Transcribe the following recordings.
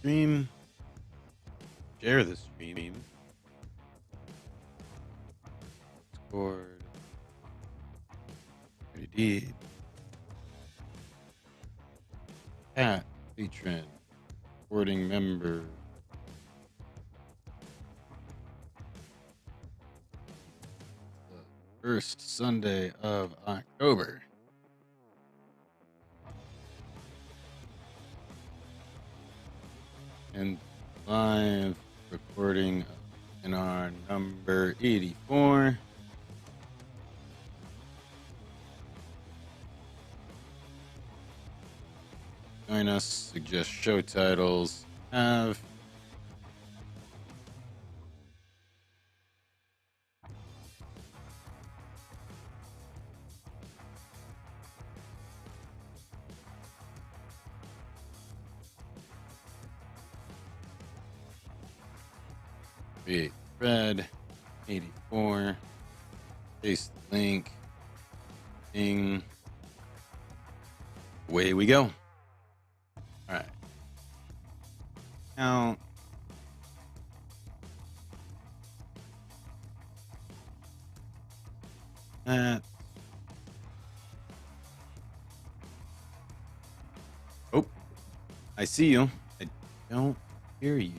stream. Share the stream. Discord. Indeed. Pat, patron, supporting member. The first Sunday of October. And live recording in our number 84. Join us, suggest show titles, have create thread 84, paste the link, ping, away we go. All right. Now, oh, I see you. I don't hear you.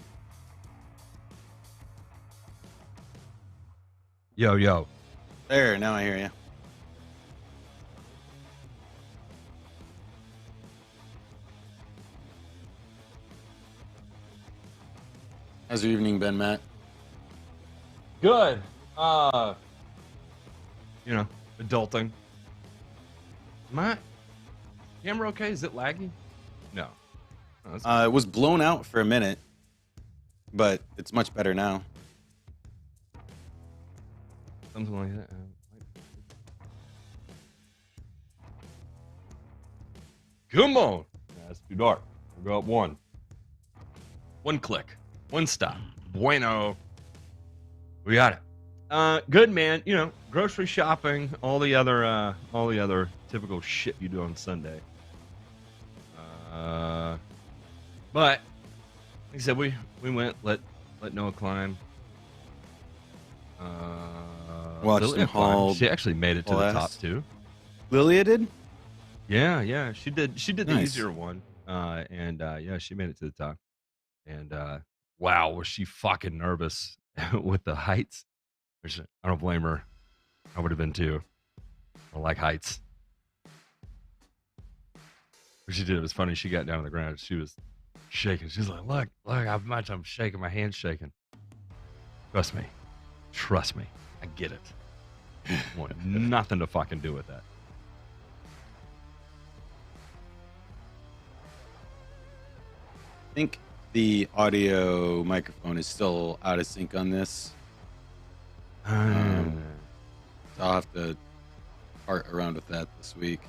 Yo. There, now I hear you. How's your evening been, Matt? Good. Adulting. My camera okay? Is it laggy? No. It was blown out for a minute, but it's much better now. Something like that. Come on. That's too dark. We'll go up one. One click. One stop. Bueno. We got it. Good, man. Grocery shopping, all the other typical shit you do on Sunday. But like I said, we went let Noah climb. Watched him haul. She actually made it to the top too. Lilia did? Yeah. She did the Nice. easier one. She made it to the top. And wow, was she fucking nervous with the heights? I don't blame her. I would have been too. I don't like heights. What she did, it was funny. She got down on the ground. She was shaking. She's like, look, how much I'm shaking. My hand's shaking. Trust me. I get it. I want nothing to fucking do with that. I think the audio microphone is still out of sync on this. So I'll have to part around with that this week.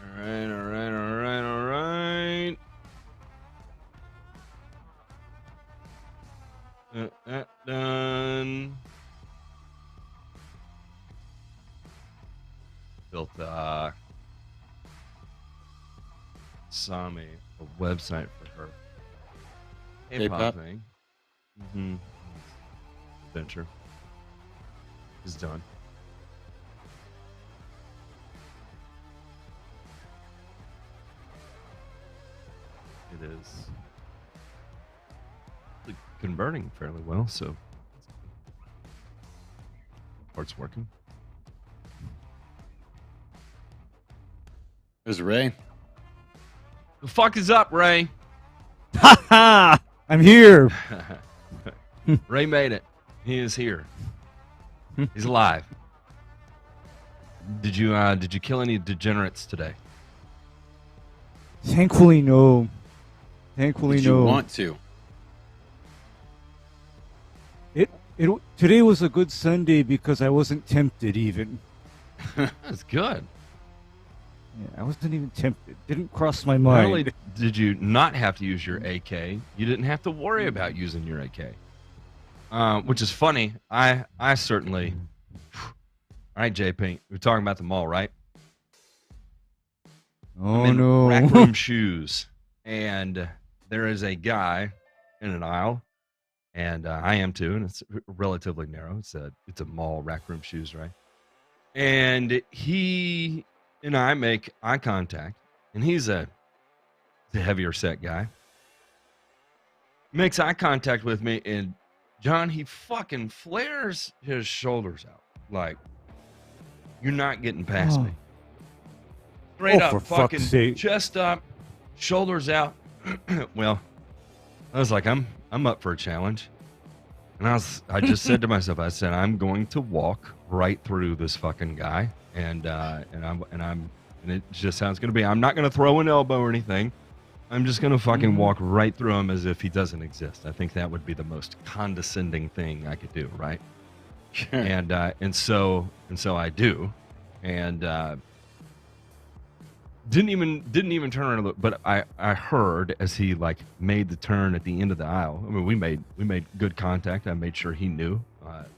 All right. Done. Built Sami a website for her K-pop thing. Adventure is done. It is converting fairly well, so part's working. There's Ray. The fuck is up, Ray? Ha ha! I'm here. Ray made it. He is here. He's alive. Did you kill any degenerates today? Thankfully, no. Thankfully, Did no. you want to? Today was a good Sunday because I wasn't tempted even. That's good. Yeah, I wasn't even tempted. Didn't cross my Not only mind. did you not have to use your AK, you didn't have to worry about using your AK, which is funny. I certainly. All right, J Pink, we're talking about the mall, right? I'm Oh in no. Rack Room Shoes, and there is a guy in an aisle, and I am too, and it's relatively narrow. It's a mall, Rack Room Shoes, right? And he and I make eye contact, and he's a heavier set guy. Makes eye contact with me, and John, he fucking flares his shoulders out like, you're not getting past Oh. me. Straight Oh, up, for fucking fuck's sake. chest up, shoulders out. Well, I was like, I'm up for a challenge. And I just said to myself, I said, I'm going to walk right through this fucking guy. And it just sounds going to be, I'm not going to throw an elbow or anything. I'm just going to fucking walk right through him as if he doesn't exist. I think that would be the most condescending thing I could do, right? And so I do. And didn't even turn around and look, but I heard as he like made the turn at the end of the aisle. I mean, we made good contact. I made sure he knew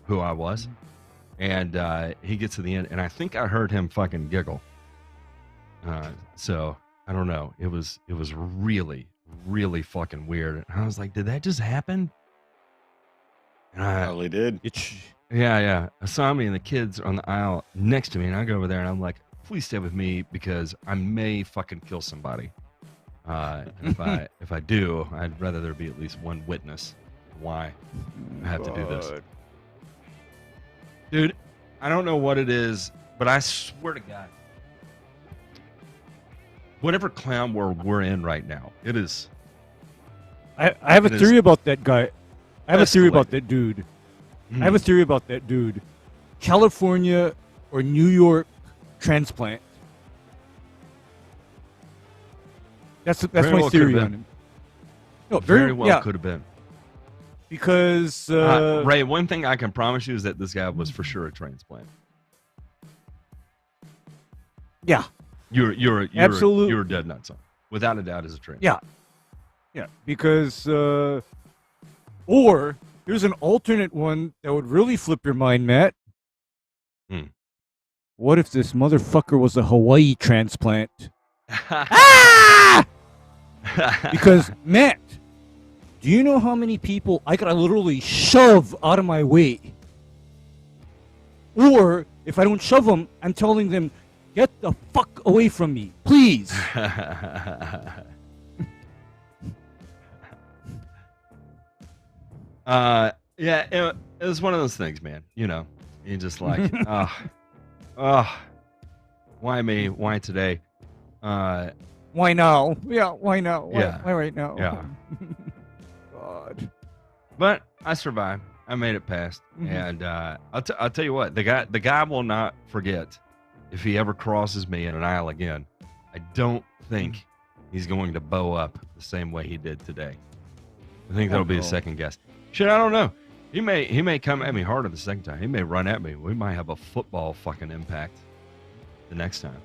who I was. And he gets to the end, and I think I heard him fucking giggle. So I don't know. It was really, really fucking weird. And I was like, did that just happen? And Probably did. yeah. I saw me and the kids on the aisle next to me, and I go over there and I'm like, please stay with me because I may fucking kill somebody. And if I do, I'd rather there be at least one witness why I have to do this. Dude, I don't know what it is, but I swear to God, whatever clown world we're in right now, it is. I have a theory about that guy. I have a theory about escalated. that dude. I have a theory about that dude. California or New York transplant. That's Very my well theory could've on been. him. No, Very well yeah, could have been. because Ray, one thing I can promise you is that this guy was for sure a transplant. yeah, You're Absolute- you're dead nuts on. Without a doubt, is a transplant. yeah, because or here's an alternate one that would really flip your mind, Matt. Hmm. What if this motherfucker was a Hawaii transplant? Because Matt, do you know how many people I gotta literally shove out of my way? Or if I don't shove them, I'm telling them, get the fuck away from me, please. Yeah, it was one of those things, man. You know, you just like, why me? Why today? Why now? Yeah, why now? Why, Yeah. why right now? Yeah. God. But I survived. I made it past, and I'll tell you what, the guy will not forget if he ever crosses me in an aisle again. I don't think he's going to bow up the same way he did today. I think that'll be a second guess. Shit, I don't know. He may come at me harder the second time. He may run at me. We might have a football fucking impact the next time.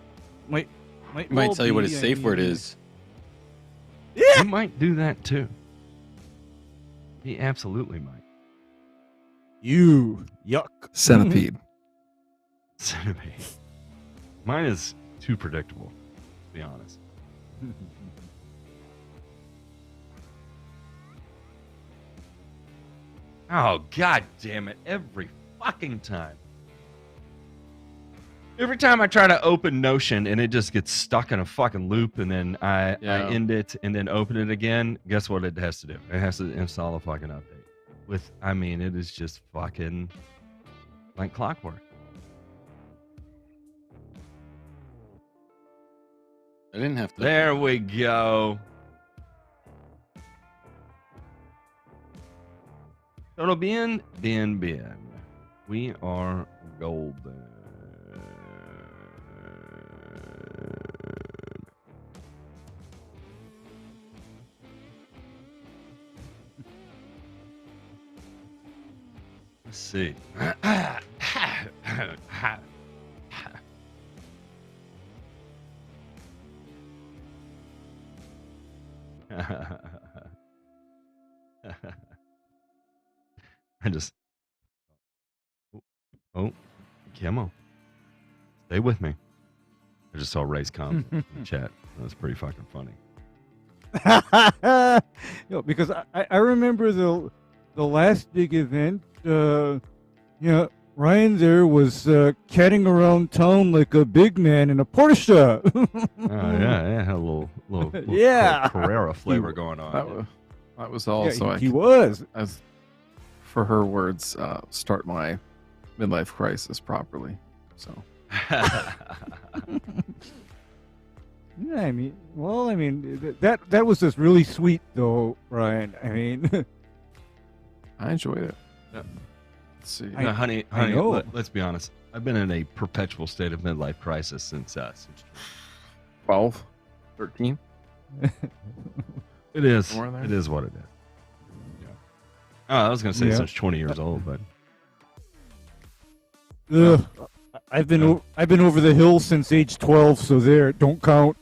Might He might tell you what his safe word is. He might do that too. He absolutely might. You yuck. Centipede. Centipede. Mine is too predictable, to be honest. Oh, god damn it. Every fucking time. Every time I try to open Notion and it just gets stuck in a fucking loop, and then I end it and then open it again, guess what it has to do? It has to install a fucking update. It is just fucking like clockwork. I didn't have to. There we go. Todo bien? Bien. We are golden. Let's see. I just. Oh, come on. Stay with me. I just saw Ray's comment in the chat. That's pretty fucking funny. Because I remember the last big event. Ryan there was catting around town like a big man in a Porsche. Yeah, had a little Yeah. Carrera flavor going on. That was also he was. as for her words, start my midlife crisis properly. So Yeah, I mean, that was just really sweet, though, Ryan. I mean, I enjoyed it. Yeah. Let's see. No, honey, know. let's be honest. I've been in a perpetual state of midlife crisis since 12, 13. It is. Somewhere there. It is what it is. Yeah. Oh, I was gonna say since 20 years old, but I've been over the hill since age 12, so there, don't count.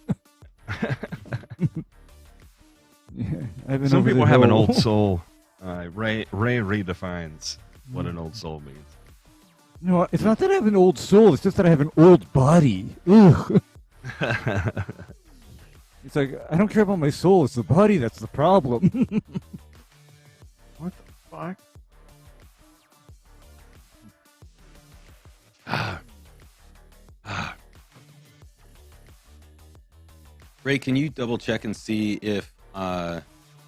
I've been some over people the have an hill. old soul. Ray redefines what an old soul means. No, it's not that I have an old soul. It's just that I have an old body. Ugh. It's like, I don't care about my soul. It's the body that's the problem. What the fuck? Ray, can you double check and see if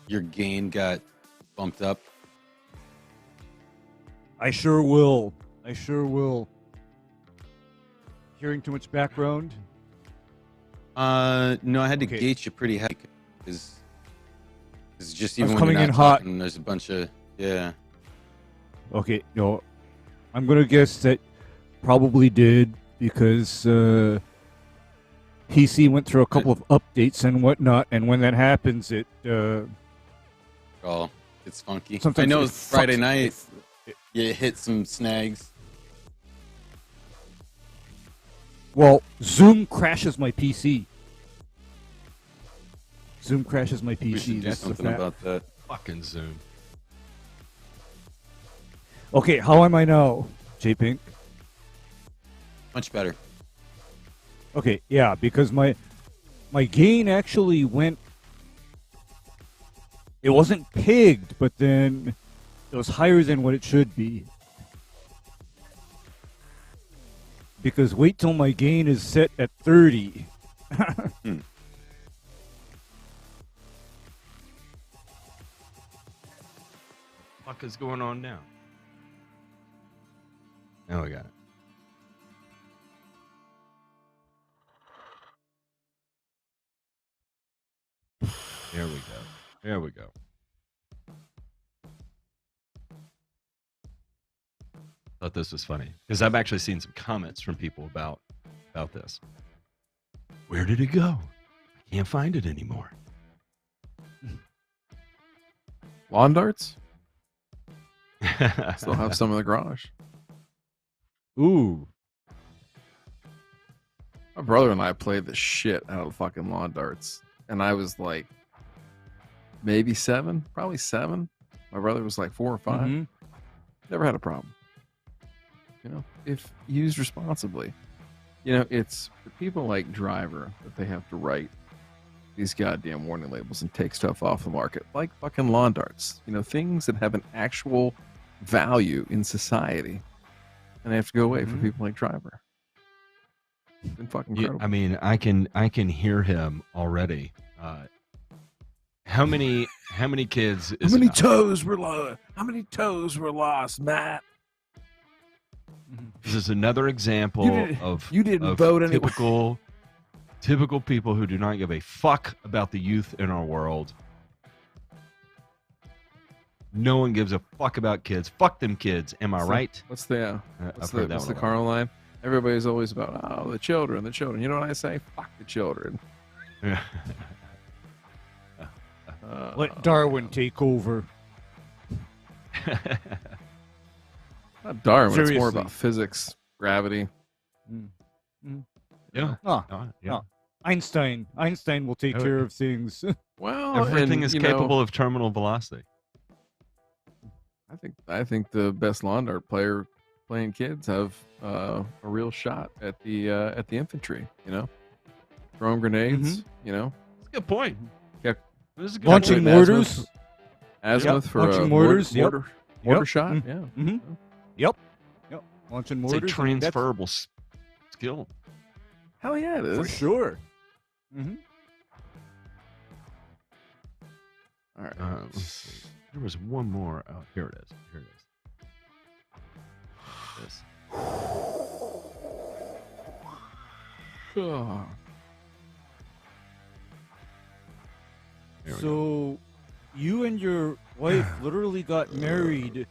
your gain got bumped up? I sure will. Hearing too much background? No, I had to Okay. gauge you pretty high. Because just I was even when coming you're in not hot. talking, there's a bunch of Okay, no. I'm going to guess that probably did because PC went through a couple of updates and whatnot, and when that happens, it Oh, it's funky. sometimes I know it Friday fucks- night you hit some snags. Well, Zoom crashes my PC. Zoom crashes my We PC. should do That's the something fact. about that. Fucking Zoom. Okay, how am I now, J-Pink? Much better. Okay, yeah, because my gain actually went. It wasn't pegged, but then it was higher than what it should be. Because wait till my gain is set at 30. Fuck is going on now? Now we got it. There we go. There we go. Thought this was funny because I've actually seen some comments from people about this. Where did it go? I can't find it anymore. Lawn darts? Still have some in the garage. Ooh. My brother and I played the shit out of fucking lawn darts. And I was like, maybe 7, probably 7. My brother was like 4 or 5. Mhm. Never had a problem. You know, if used responsibly. You know, it's for people like Driver that they have to write these goddamn warning labels and take stuff off the market, like fucking lawn darts. You know, things that have an actual value in society. And they have to go away for people like Driver. It's been fucking Yeah, incredible. I mean, I can hear him already. How many kids? Is How many enough? toes were lost? How many toes were lost, Matt? This is another example You didn't of vote anyway. typical people who do not give a fuck about the youth in our world. No one gives a fuck about kids. Fuck them kids. Am I right? What's the I've heard that what's one the a lot. Carl line? Everybody's always about the children. You know what I say? Fuck the children. Let Darwin take over. Not Darwin. It's more Seriously. about physics, gravity. Yeah. Oh, Yeah. Einstein will take care of things. Well, Everything and, is you know, capable of terminal velocity. I think the best lawn dart player playing kids have a real shot at the infantry. You know, throwing grenades. You know, That's a good point. Yeah. This is a good Launching point. mortars. azimuth for Launching a mortars, mortar Yep. shot. Mm. Yeah. Mhm. Yep. Launching It's a mortars. I mean, that's transferable skill. Hell yeah, it is. for sure. All right. Let's see. There was one more. Oh, here it is. This. Oh. There we go. So, you and your wife literally got married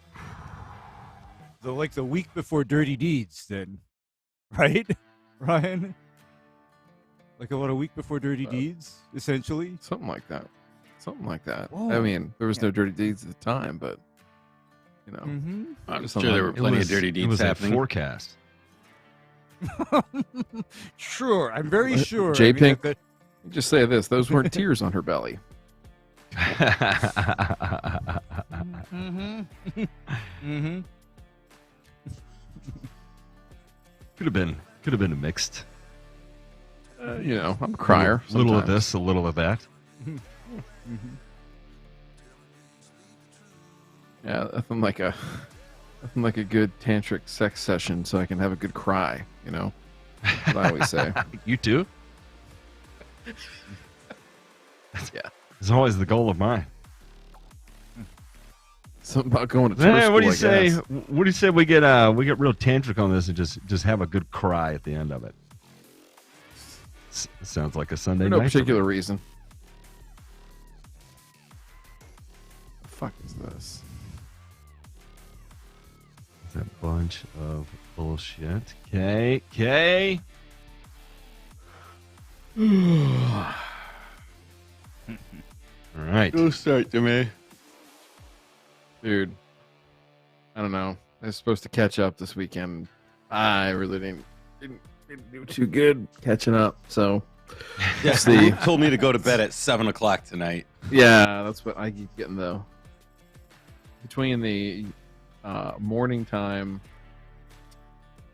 the week before Dirty Deeds, then, right, Ryan? Like about a week before Dirty Deeds, essentially. Something like that. Whoa. I mean, there was Yeah. no dirty deeds at the time, but you know, Mm-hmm. I'm Just sure something there were like- plenty of dirty It deeds was happening. a forecast. Sure, I'm very sure. J I mean, Pink, that- just say this: those weren't tears on her belly. Mm-hmm. Mm-hmm. Could have been a mixed. You know, I'm a crier. A little of sometimes. this, a little of that. Yeah, nothing like a good tantric sex session, so I can have a good cry. You know, what I always say. You too? Yeah. It's always the goal of mine. Something about going to church Man, school, what do you I say? guess. What do you say we get real tantric on this and just have a good cry at the end of it? Sounds like a Sunday For no night. for me. particular reason. The fuck is this? It's a bunch of bullshit. Okay. All right. Go start, DeMay. Dude, I don't know. I was supposed to catch up this weekend. I really didn't do too good catching up. So, Yeah, See. you told me to go to bed at 7 o'clock tonight. yeah, that's what I keep getting though. Between the morning time,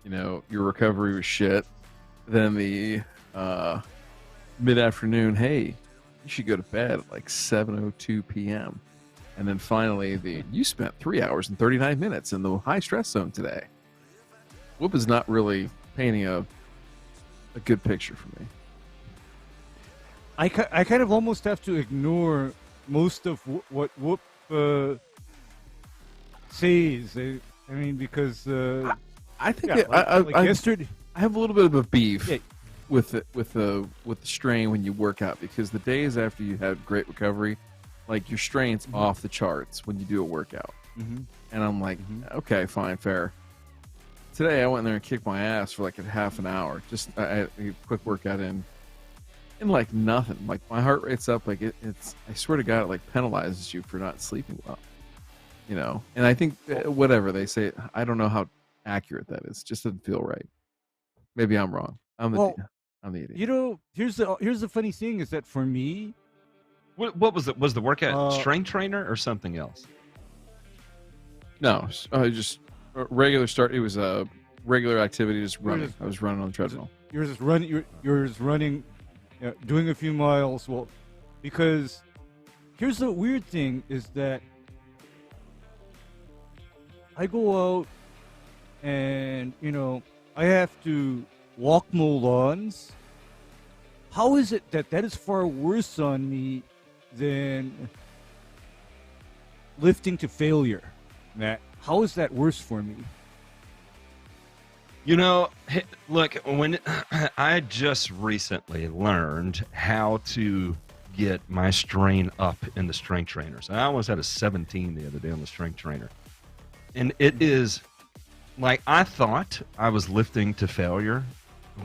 you know, your recovery was shit. Then the mid-afternoon, hey, you should go to bed at like 7:02 p.m. And then finally, you spent 3 hours and 39 minutes in the high stress zone today. Whoop is not really painting a good picture for me. I kind of almost have to ignore most of what Whoop says. I mean, because I think yeah, I yesterday. I have a little bit of a beef Yeah. with the strain when you work out, because the days after you had great recovery, like your strain's off the charts when you do a workout. Mhm. And I'm like, okay, fine, fair. Today I went in there and kicked my ass for like a half an hour. Just a quick workout in like nothing. Like my heart rate's up. Like it's. I swear to God, it like penalizes you for not sleeping well. You know. And I think whatever they say, I don't know how accurate that is. It just doesn't feel right. Maybe I'm wrong. I'm the idiot. You know, here's the funny thing is that for me, What was it? Was the workout Uh, strength trainer or something else? No, just a regular start. It was a regular activity, just running. I was running on the treadmill. you're just running. You're just running, doing a few miles. Well, because here's the weird thing is that I go out and I have to walk mow lawns. How is it that is far worse on me than lifting to failure, Matt? How is that worse for me? You know, look, when I just recently learned how to get my strain up in the strength trainers. I almost had a 17 the other day on the strength trainer. And it is like I thought I was lifting to failure,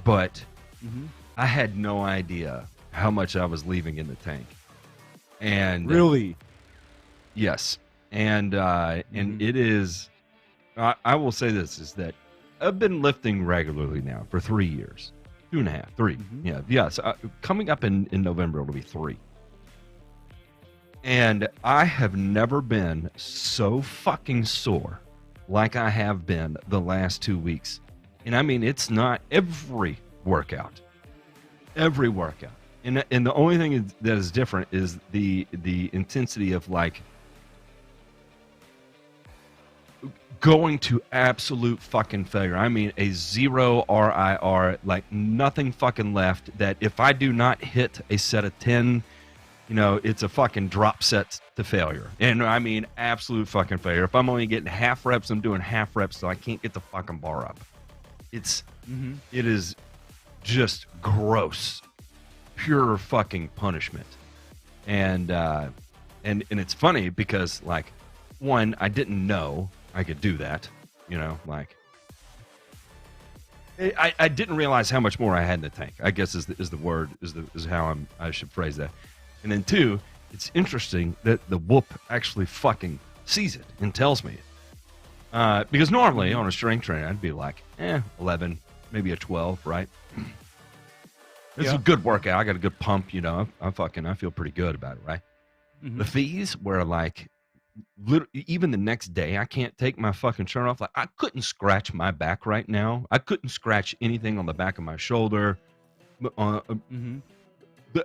but I had no idea how much I was leaving in the tank. And Really? yes. And it is I will say this is that I've been lifting regularly now for 3 years. 2.5, 3. Mhm. Yeah, yeah. So coming up in November, it'll be 3. And I have never been so fucking sore like I have been the last 2 weeks. And I mean, it's not every workout. Every workout. And the only thing that is different is the intensity of like going to absolute fucking failure. I mean, a 0 RIR, like nothing fucking left, that if I do not hit a set of 10, you know, it's a fucking drop set to failure. And I mean, absolute fucking failure. If I'm only getting half reps, I'm doing half reps, so I can't get the fucking bar up. It is just gross, pure fucking punishment. And it's funny because, like, one, I didn't know I could do that, you know, like I didn't realize how much more I had in the tank, I guess is the word, is how I should phrase that. And then 2, it's interesting that the whoop actually fucking sees it and tells me it. Because normally on a strength trainer, I'd be like, 11, maybe a 12, right? It's a good workout. I got a good pump, you know. I feel pretty good about it, right? Mhm. But these where like, even the next day, I can't take my fucking shirt off. Like, I couldn't scratch my back right now. I couldn't scratch anything on the back of my shoulder. Mhm.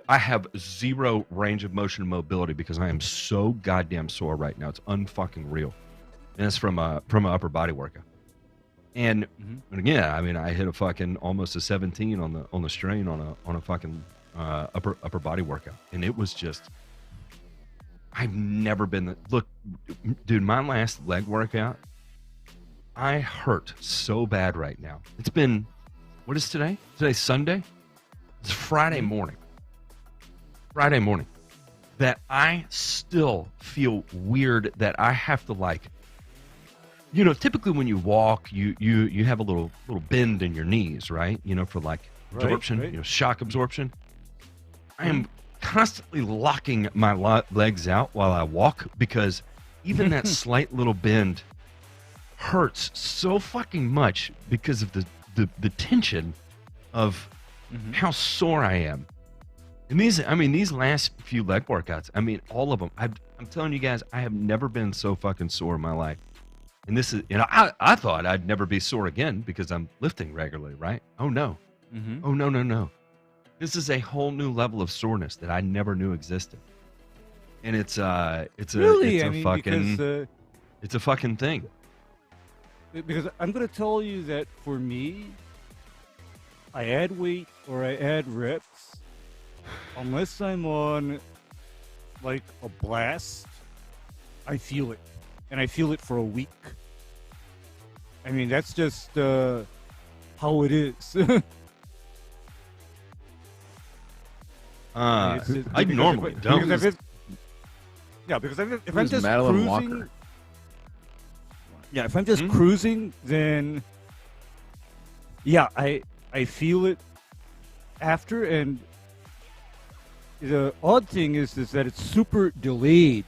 I have 0 range of motion and mobility because I am so goddamn sore right now. It's unfucking real. And it's from a upper body workout. And again, I mean, I hit a fucking almost a 17 on the strain on a fucking upper body workout, and it was just. I've never been. Look, dude, my last leg workout, I hurt so bad right now. It's been, what is today? Today's Sunday. It's Friday morning. That I still feel weird that I have to, like, you know, typically when you walk, you have a little bend in your knees, right? You know, for like absorption, right. you know, shock absorption. I am constantly locking my legs out while I walk because even that slight little bend hurts so fucking much because of the tension of how sore I am. And these last few leg workouts, I mean, all of them, I'm telling you guys, I have never been so fucking sore in my life. And this is, you know, I thought I'd never be sore again because I'm lifting regularly, right? Oh no. Oh no. This is a whole new level of soreness that I never knew existed. And it's a fucking thing. Because I'm going to tell you that for me, I add weight or I add reps, unless I'm on like a blast, I feel it. And I feel it for a week. I mean, that's just how it is. I normally don't. Because if I'm just Madeline cruising, Walker. yeah, if I'm just cruising, then yeah, I feel it after. And the odd thing is that it's super delayed.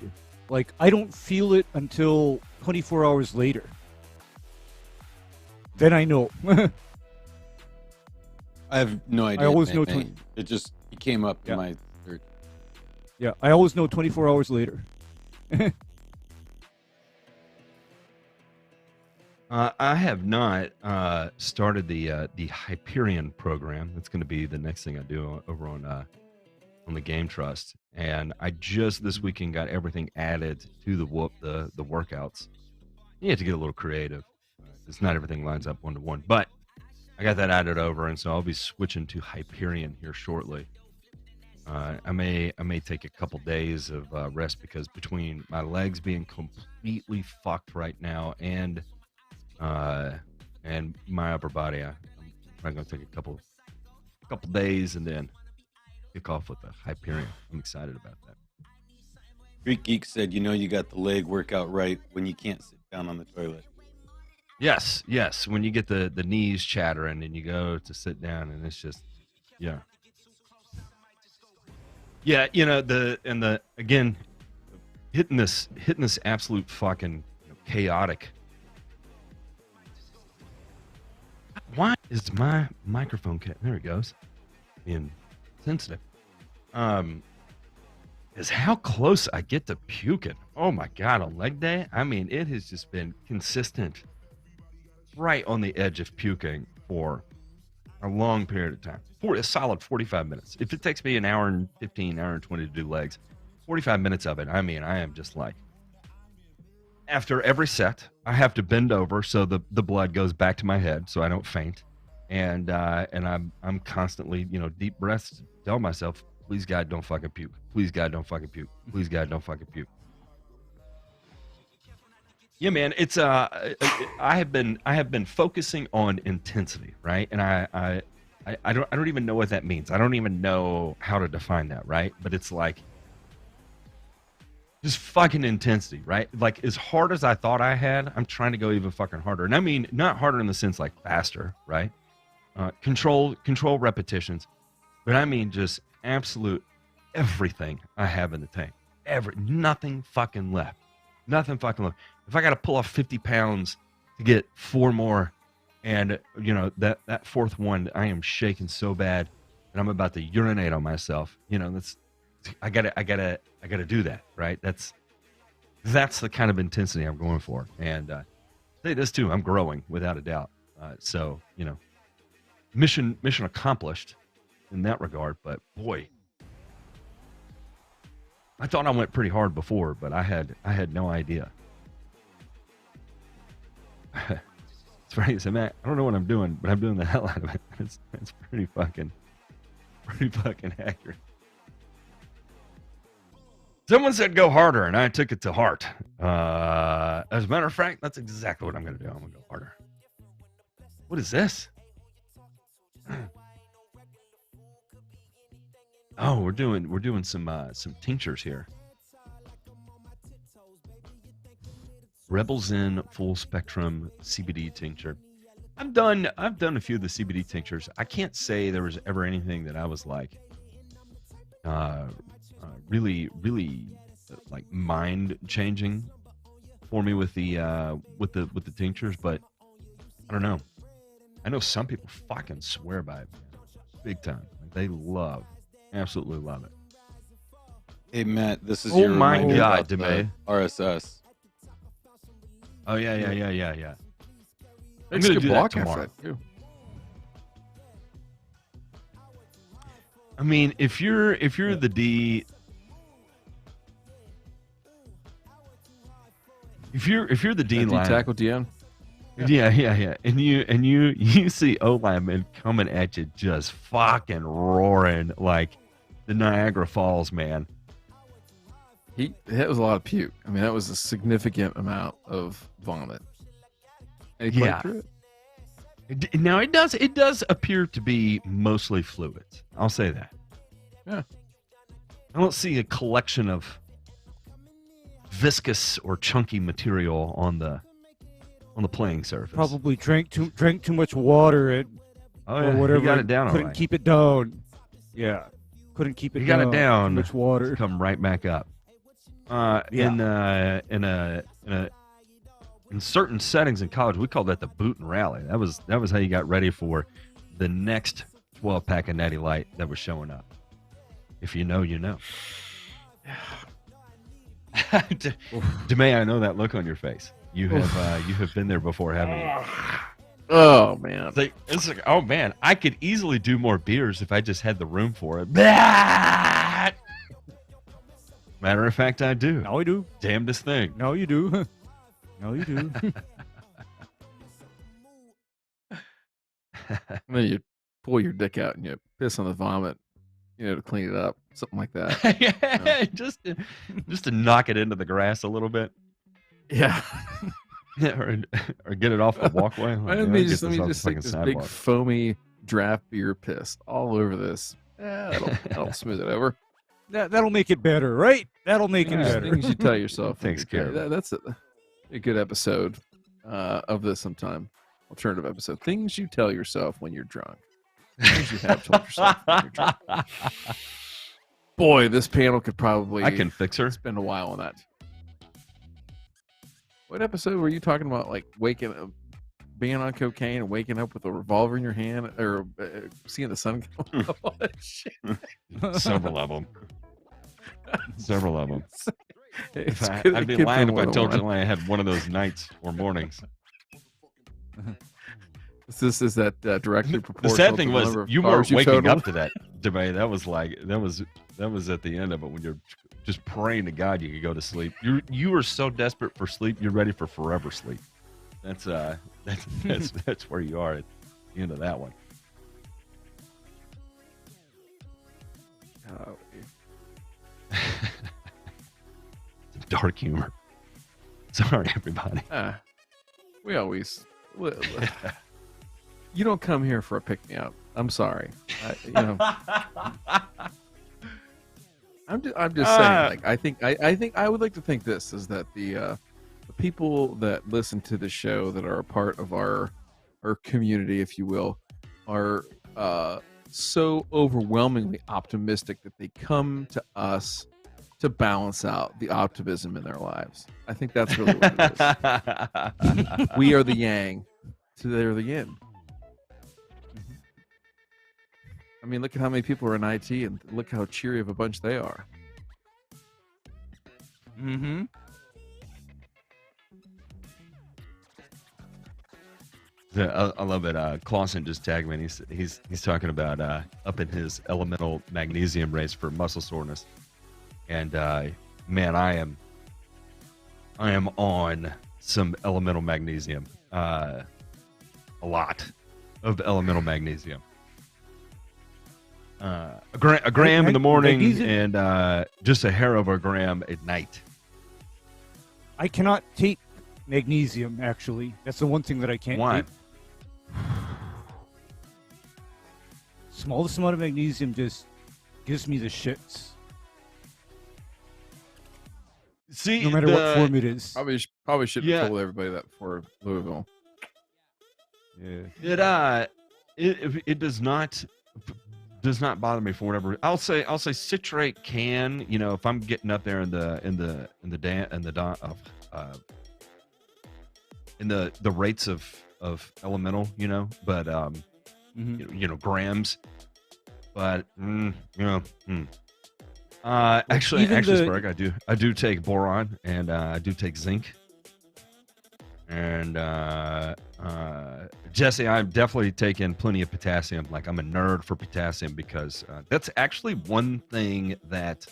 Like, I don't feel it until 24 hours later. Then I know. I have no idea. I always know It came up in my search. Yeah, I always know 24 hours later. I have not started the Hyperion program. That's going to be the next thing I do over on the Game Trust. And I just this weekend got everything added to the workouts. You have to get a little creative. It's not everything lines up 1-to-1, but I got that added over, and so I'll be switching to Hyperion here shortly. I may take a couple days of rest because between my legs being completely fucked right now and my upper body, I'm going to take a couple days and then kick off with the Hyperion. I'm excited about that. Greek Geek said, you got the leg workout right when you can't sit down on the toilet. Yes. When you get the knees chattering and you go to sit down and it's just, yeah. Yeah, again, hitting this absolute fucking chaotic. Why is my microphone cat. There it goes. Being sensitive. Is how close I get to puking. Oh my God, on leg day. I mean, it has just been consistent, right on the edge of puking for a long period of time. For a solid 45 minutes. If it takes me an hour and 15, hour and 20 to do legs, 45 minutes of it, I mean, I am just like, after every set, I have to bend over so the blood goes back to my head so I don't faint. And I'm constantly, deep breaths, tell myself, please God, don't fucking puke. Please God, don't fucking puke. Please God, don't fucking puke. Yeah, man, it's I have been focusing on intensity, right? And I don't even know what that means. I don't even know how to define that, right? But it's like just fucking intensity, right? Like as hard as I thought I had, I'm trying to go even fucking harder. And I mean not harder in the sense like faster, right? Control repetitions, but I mean just absolute everything I have in the tank. Nothing fucking left. Nothing fucking left. If I got to pull off 50 pounds to get 4 more, and that fourth one, I am shaking so bad, and I'm about to urinate on myself. I gotta do that, right? That's the kind of intensity I'm going for. And say this too, I'm growing without a doubt. So mission accomplished in that regard. But boy, I thought I went pretty hard before, but I had no idea. It's funny, so Matt, I don't know what I'm doing, but I'm doing the hell out of it. It's pretty fucking accurate. Someone said go harder, and I took it to heart. As a matter of fact, that's exactly what I'm going to do. I'm going to go harder. What is this? Oh, we're doing some tinctures here. Rebels in full spectrum CBD tincture. I've done a few of the CBD tinctures. I can't say there was ever anything that I was like really like mind changing for me with the tinctures, but I don't know. I know some people fucking swear by it big time. They absolutely love it. Hey Matt, this is Oh your my reminder God, about the DeMay. RSS. Oh yeah. I'm It's gonna a do good that block tomorrow. after that, too. I mean, if you're the D, if you're the D That D line, tackle DN. yeah, and you see O lineman coming at you just fucking roaring like the Niagara Falls, man. That was a lot of puke. I mean, that was a significant amount of vomit. And he played Yeah. through it. Now it does appear to be mostly fluids. I'll say that. Yeah. I don't see a collection of viscous or chunky material on the playing surface. Probably drank too much water and Oh or yeah, whatever. he got it down. Couldn't keep it down. Yeah, couldn't keep it. He got it down. Too much water. Come right back up. Yeah. In certain settings in college, we called that the boot and rally. That was how you got ready for the next 12-pack of Natty Light that was showing up. If you know, you know. DeMay, I know that look on your face. You have been there before, haven't you? Oh man. It's like, oh man, I could easily do more beers if I just had the room for it. Matter of fact, I do. Now we do. Damnedest thing. Now you do. Now you do. And then you pull your dick out and you piss on the vomit, to clean it up, something like that. Yeah, just to knock it into the grass a little bit. Yeah. or get it off the walkway. Let me just stick this big foamy draft beer piss all over this. Yeah, that'll smooth it over. That'll make it better, right? That'll make it better. Things you tell yourself. Thanks, Gary. That's a good episode of this sometime. Alternative episode. Things you tell yourself when you're drunk. Things you have told yourself when you're drunk. Boy, this panel could probably... I can fix her. Spend a while on that. What episode were you talking about, like, being on cocaine and waking up with a revolver in your hand, or seeing the sun come up. All that shit. Several of them. Several of them. I'd be could lying if I more than told one. you I had one of those nights or mornings. This is that directly The proportional. sad to thing the was number of you cars weren't waking totaled. up to that, DeMay. That was like that was at the end of it when you're just praying to God you could go to sleep. You were so desperate for sleep, you're ready for forever sleep. That's where you are at the end of that one. Dark humor. Sorry, everybody. We always. You don't come here for a pick me up. I'm sorry. I'm just saying. Like I think I would like to think this is that the people that listen to the show that are a part of our community, if you will, are so overwhelmingly optimistic that they come to us to balance out the optimism in their lives. I think that's really what it is. We are the yang, so they're the yin. I mean, look at how many people are in IT, and look how cheery of a bunch they are. Mm-hmm. I love it. Clausen just tagged me. And he's talking about upping his elemental magnesium race for muscle soreness, and man, I am on some elemental magnesium. A lot of elemental magnesium. A gram in the morning magnesium? and just a hair over a gram at night. I cannot take magnesium, actually. That's the one thing that I can't Why? take. Smallest amount of magnesium just gives me the shits. See, No matter what form it is. Probably should have Yeah. told everybody that for Louisville. Yeah. It does not bother me for whatever. I'll say citrate can, if I'm getting up there in the rates of elemental, but grams, but actually even Spurg, I do take boron and I do take zinc. And Jesse, I'm definitely taking plenty of potassium. Like, I'm a nerd for potassium because that's actually one thing that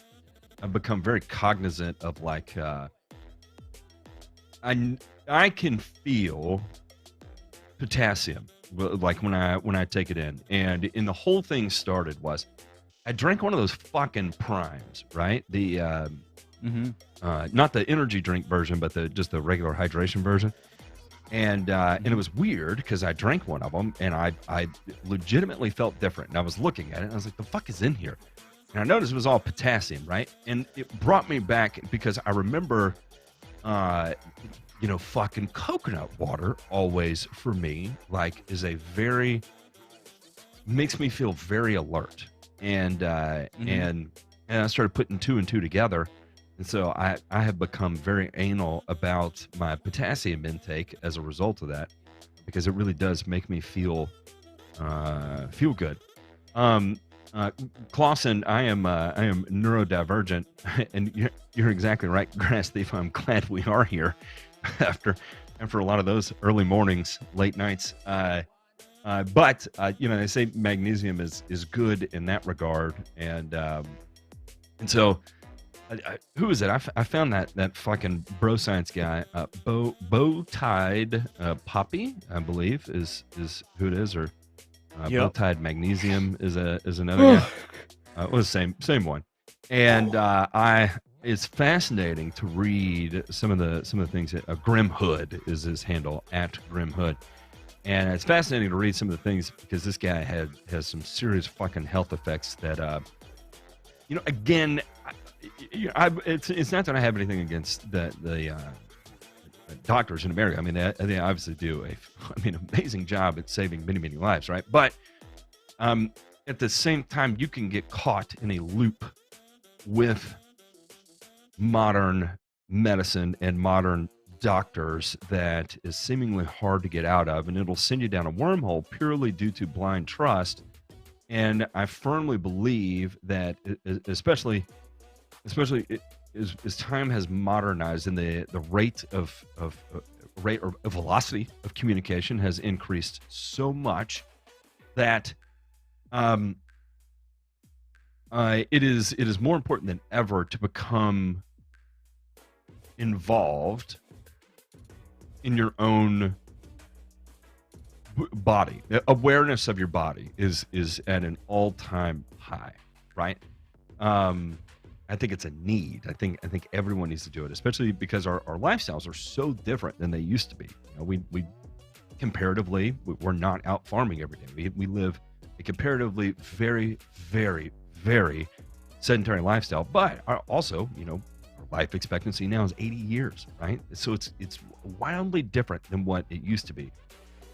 I've become very cognizant of. Like, I can feel potassium, like when I take it in. And the whole thing started was I drank one of those fucking primes, right? The not the energy drink version, but just the regular hydration version. And it was weird because I drank one of them and I legitimately felt different. And I was looking at it and I was like, the fuck is in here? And I noticed it was all potassium, right? And it brought me back because I remember, fucking coconut water always for me, like, makes me feel very alert. And and I started putting two and two together. And so I have become very anal about my potassium intake as a result of that, because it really does make me feel good. Clausen, I am neurodivergent, and you're exactly right, Grass Thief. I'm glad we are here after a lot of those early mornings, late nights. But they say magnesium is good in that regard, and so. Who is it? I found that fucking bro science guy, Bow-Tied Poppy, I believe is who it is, or Bow-Tied Magnesium is another guy. It was the same one, and it's fascinating to read some of the things that Grim Hood is his handle, at Grim Hood, and it's fascinating to read some of the things because this guy has some serious fucking health effects that again. It's not that I have anything against the doctors in America. I mean, they obviously do an amazing job at saving many, many lives, right? But at the same time, you can get caught in a loop with modern medicine and modern doctors that is seemingly hard to get out of, and it'll send you down a wormhole purely due to blind trust. And I firmly believe that, especially as time has modernized and the rate of velocity of communication has increased so much, that it is more important than ever to become involved in your own body. Awareness of your body is at an all-time high, right? I think it's a need. I think everyone needs to do it, especially because our lifestyles are so different than they used to be. You know, we comparatively, we're not out farming every day. We live a comparatively very, very, very sedentary lifestyle, but also, you know, our life expectancy now is 80 years, right? So it's wildly different than what it used to be.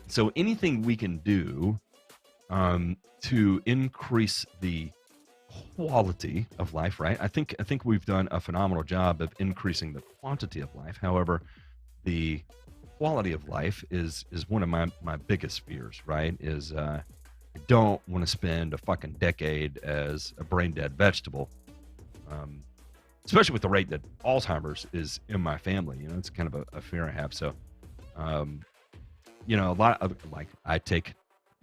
So anything we can do to increase the quality of life, right? I think we've done a phenomenal job of increasing the quantity of life. However, the quality of life is one of my biggest fears, right? I don't want to spend a fucking decade as a brain dead vegetable, especially with the rate that Alzheimer's is in my family. You know, it's kind of a fear I have. So, you know, a lot of, like, I take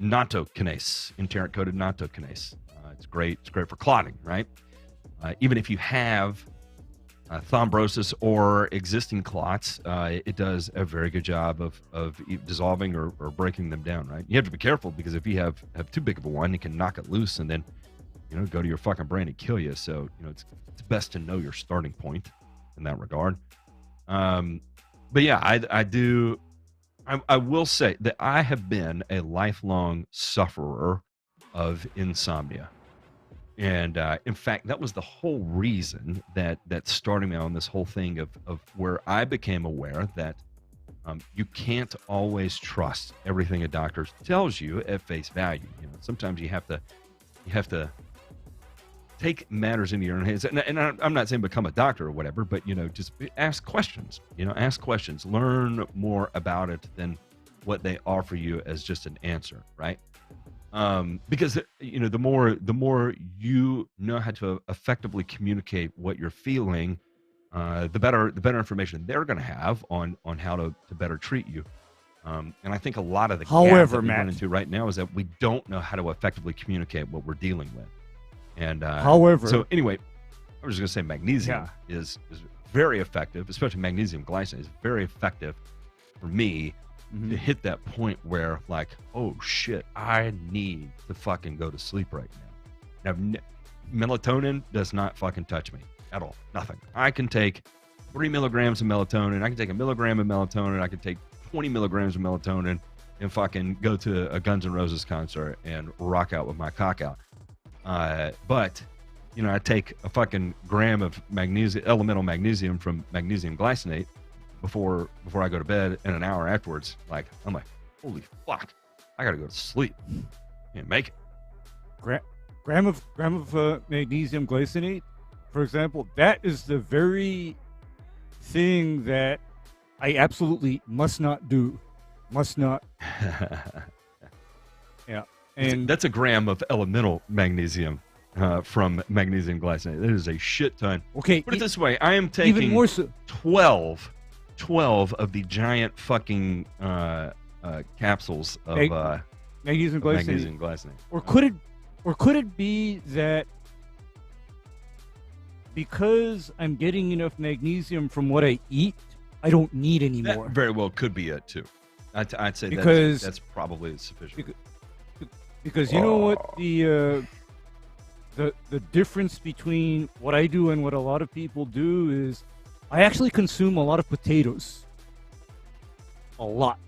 nattokinase, enteric-coated nattokinase. It's great. It's great for clotting, right? Even if you have thrombosis or existing clots, it does a very good job of dissolving or breaking them down, right? You have to be careful, because if you have too big of a one, it can knock it loose and then, you know, go to your fucking brain and kill you. So, you know, it's best to know your starting point in that regard. But yeah, I will say that I have been a lifelong sufferer of insomnia. And in fact, that was the whole reason that started me on this whole thing of where I became aware that you can't always trust everything a doctor tells you at face value. You know, sometimes you have to take matters into your own hands. And I'm not saying become a doctor or whatever, but, you know, just ask questions. You know, ask questions. Learn more about it than what they offer you as just an answer, right? Because, you know, the more you know how to effectively communicate what you're feeling, the better information they're going to have on how to better treat you. And I think a lot of the gap that we run into right now is that we don't know how to effectively communicate what we're dealing with. And so anyway, I was just going to say magnesium is very effective, especially magnesium glycinate is very effective for me. Mm-hmm. To hit that point where, like, oh shit, I need to fucking go to sleep right now. Now, melatonin does not fucking touch me at all. Nothing. I can take 3 milligrams of melatonin. I can take a milligram of melatonin. I can take 20 milligrams of melatonin and fucking go to a Guns N' Roses concert and rock out with my cock out. But, you know, I take a fucking gram of elemental magnesium from magnesium glycinate before I go to bed, and an hour afterwards, like, I'm like, holy fuck, I gotta go to sleep. Can't make it. Gram of magnesium glycinate, for example, that is the very thing that I absolutely must not do. Must not. Yeah, and that's a gram of elemental magnesium from magnesium glycinate. That is a shit ton. Okay, put it this way: I am taking even more so. 12 of the giant fucking capsules of magnesium glycinate. Magnesium glycinate. Or could it be that because I'm getting enough magnesium from what I eat, I don't need any more? That very well could be it too. I'd say because that's probably sufficient. Because you know what the difference between what I do and what a lot of people do is, I actually consume a lot of potatoes. A lot.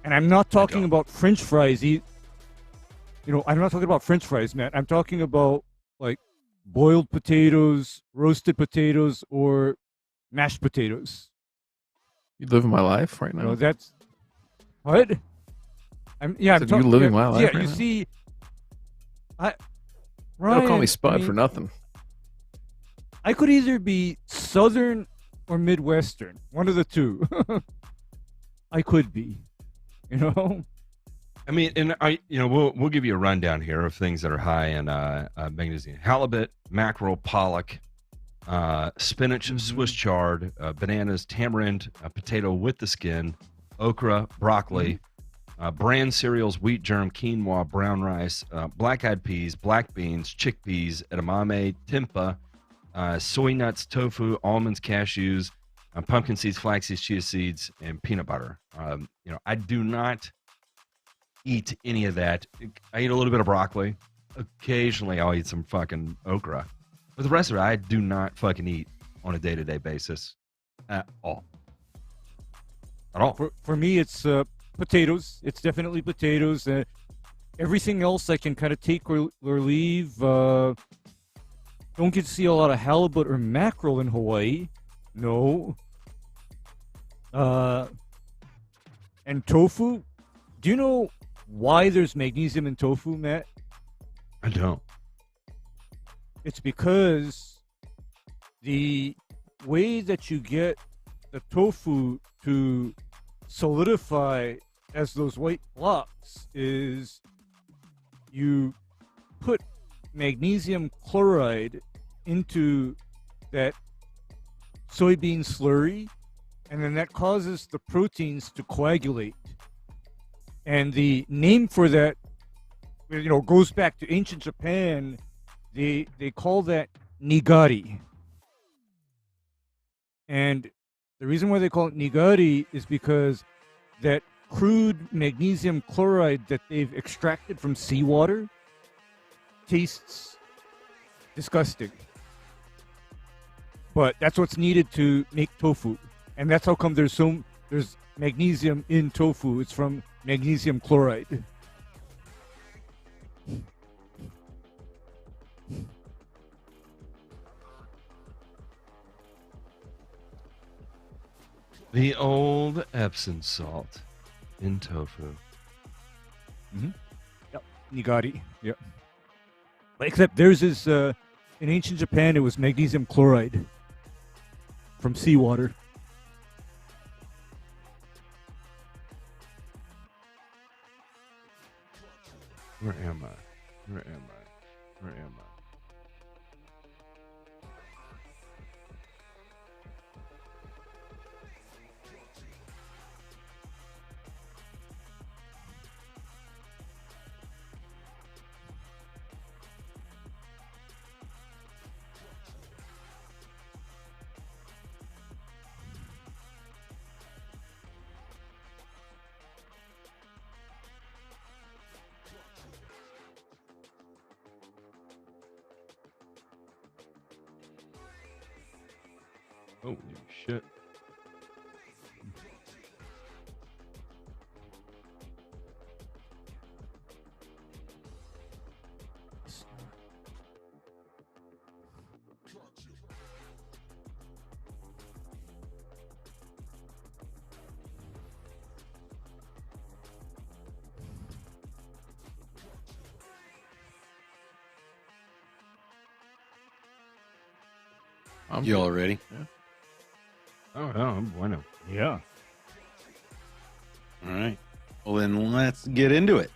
And I'm not talking about French fries. You know, I'm not talking about French fries, man. I'm talking about, like, boiled potatoes, roasted potatoes, or mashed potatoes. You living my life right now? You know, that's... What? I'm talking... You living my life yeah, right you now? See... Ryan, Don't call me Spud for nothing. I could either be Southern or Midwestern. One of the two. I could be. You know? I mean, and we'll give you a rundown here of things that are high in magnesium: halibut, mackerel, pollock, spinach, Swiss chard, bananas, tamarind, potato with the skin, okra, broccoli, bran cereals, wheat germ, quinoa, brown rice, black-eyed peas, black beans, chickpeas, edamame, tempeh, soy nuts, tofu, almonds, cashews, pumpkin seeds, flax seeds, chia seeds, and peanut butter. I do not eat any of that. I eat a little bit of broccoli. Occasionally, I'll eat some fucking okra. But the rest of it, I do not fucking eat on a day-to-day basis at all. At all. For me, it's potatoes. It's definitely potatoes. Everything else I can kind of take or leave. Don't get to see a lot of halibut or mackerel in Hawaii. No. And tofu. Do you know why there's magnesium in tofu, Matt? I don't. It's because the way that you get the tofu to solidify as those white blocks is you put magnesium chloride into that soybean slurry, and then that causes the proteins to coagulate. And the name for that, goes back to ancient Japan. They call that nigari. And the reason why they call it nigari is because that crude magnesium chloride that they've extracted from seawater tastes disgusting. But that's what's needed to make tofu. And that's how come there's magnesium in tofu. It's from magnesium chloride. The old Epsom salt in tofu. Yep. Nigari. Yep. But except theirs is, in ancient Japan, it was magnesium chloride from seawater. Where am I? Where am I? Where am I? Holy shit. You all ready? Yeah. Oh, no, bueno. Yeah. All right. Well, then let's get into it.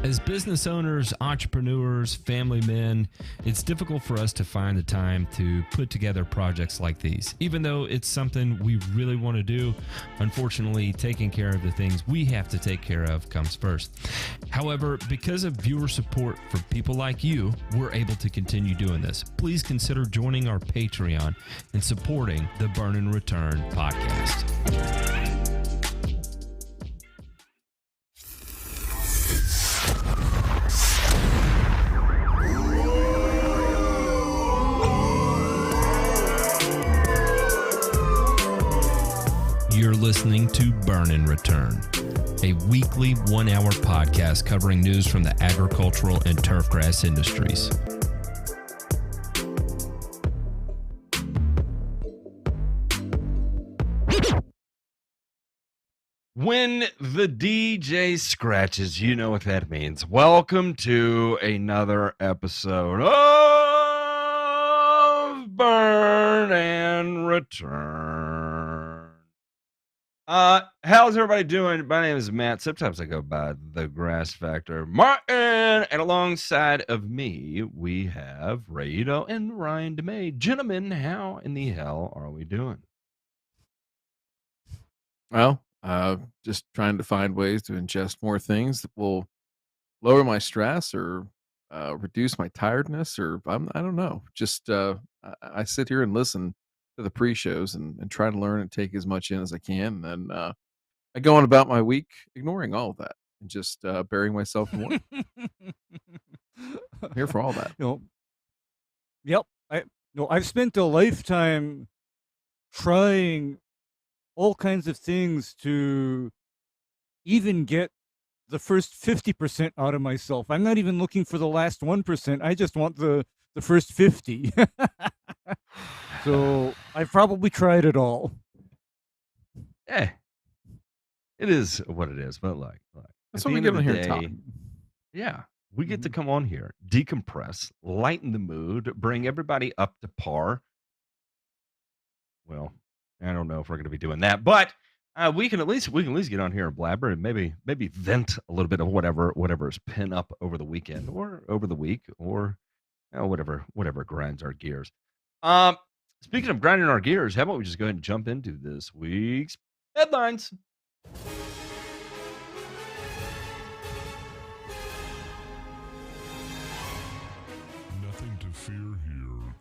As business owners, entrepreneurs, family men, it's difficult for us to find the time to put together projects like these. Even though it's something we really want to do, unfortunately, taking care of the things we have to take care of comes first. However, because of viewer support for people like you, we're able to continue doing this. Please consider joining our Patreon and supporting the Burn and Return podcast. You're listening to Burn and Return, a weekly 1-hour podcast covering news from the agricultural and turfgrass industries. When the DJ scratches, you know what that means. Welcome to another episode of burn and return. How's everybody doing? My name is Matt. Sometimes I go by the Grass Factor Martin, and alongside of me, we have Raido and Ryan DeMay. Gentlemen, how in the hell are we doing? Well, just trying to find ways to ingest more things that will lower my stress or reduce my tiredness, or I don't know. Just I sit here and listen to the pre-shows and try to learn and take as much in as I can. And then I go on about my week ignoring all of that and just burying myself in work. I'm here for all that. Yep. I've spent a lifetime trying all kinds of things to even get the first 50% out of myself. I'm not even looking for the last 1%. I just want the first 50. So I've probably tried it all. Eh, it is what it is, but That's at what the we end get of on the here, day, Tom. yeah, we get to come on here, decompress, lighten the mood, bring everybody up to par. Well, I don't know if we're going to be doing that, but we can at least get on here and blabber and maybe vent a little bit of whatever is pin up over the weekend or over the week or whatever grinds our gears. Speaking of grinding our gears, how about we just go ahead and jump into this week's headlines? Nothing to fear here.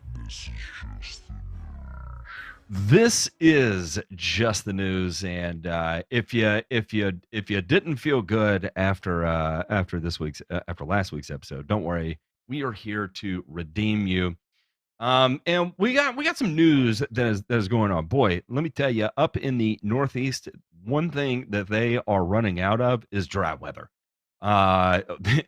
This is just the news, and if you didn't feel good after last week's episode, don't worry, we are here to redeem you. And we got some news that is going on. Boy, let me tell you, up in the Northeast, one thing that they are running out of is dry weather. The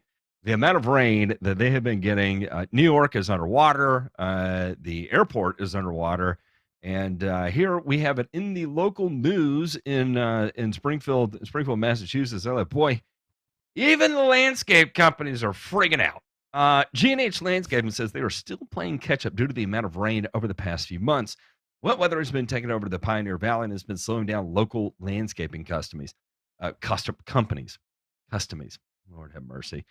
amount of rain that they have been getting, New York is underwater. The airport is underwater. And here we have it in the local news in Springfield, Massachusetts. They're like, boy, even the landscape companies are freaking out. G&H Landscaping says they are still playing catch up due to the amount of rain over the past few months. Wet weather has been taking over the Pioneer Valley and has been slowing down local landscaping companies. Lord have mercy.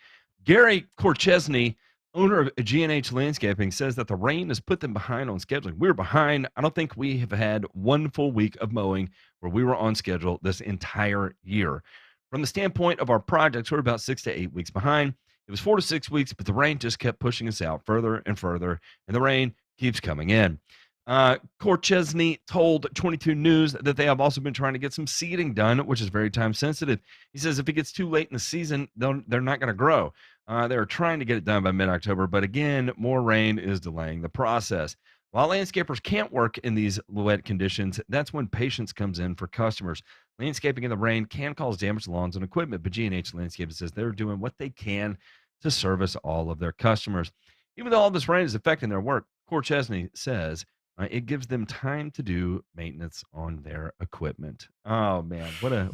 Gary Korchesny, owner of G&H Landscaping, says that the rain has put them behind on scheduling. We're behind. I don't think we have had one full week of mowing where we were on schedule this entire year. From the standpoint of our projects, we're about 6 to 8 weeks behind. It was 4 to 6 weeks, but the rain just kept pushing us out further and further, and the rain keeps coming in. Korchesny told 22 News that they have also been trying to get some seeding done, which is very time sensitive. He says if it gets too late in the season, they're not going to grow. They're trying to get it done by mid-October, but again, more rain is delaying the process. While landscapers can't work in these wet conditions, that's when patience comes in for customers. Landscaping in the rain can cause damage to lawns and equipment, but G&H Landscaping says they're doing what they can to service all of their customers. Even though all this rain is affecting their work, Korchesny says it gives them time to do maintenance on their equipment. Oh man, what a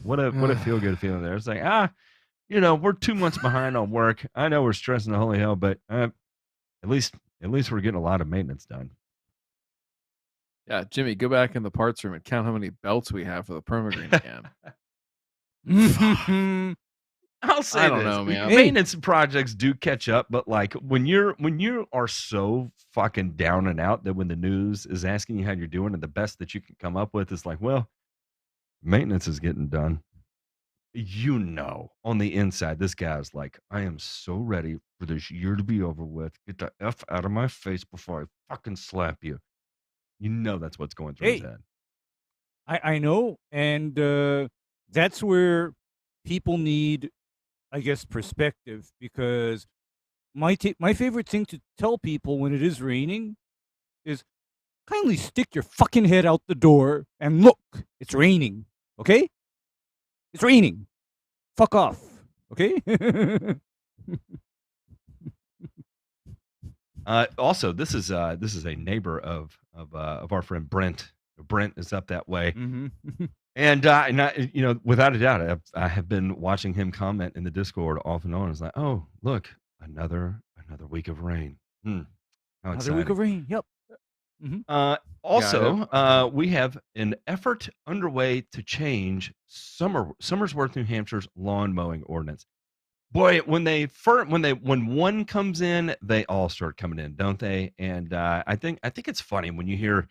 feel good feeling there. It's like we're 2 months behind on work. I know we're stressing the holy hell, but at least we're getting a lot of maintenance done. Yeah, Jimmy, go back in the parts room and count how many belts we have for the permagreen can. I'll say I don't this. know, man. Maintenance projects do catch up, but like when you are so fucking down and out that when the news is asking you how you're doing and the best that you can come up with is like, well, maintenance is getting done. On the inside, this guy's like, I am so ready for this year to be over with. Get the F out of my face before I fucking slap you. That's what's going through his head. I know, and that's where people need, I guess, perspective, because my favorite thing to tell people when it is raining is kindly stick your fucking head out the door and look. It's raining, okay? It's raining. Fuck off, okay? Also, this is a neighbor of our friend Brent. Brent is up that way, and without a doubt, I have been watching him comment in the Discord off and on. It's like, oh, look, another week of rain. How Another week of rain. Yep. Mhm. Also, we have an effort underway to change Somersworth, New Hampshire's lawn mowing ordinance. Boy, when one comes in, they all start coming in, don't they? And I think it's funny when you hear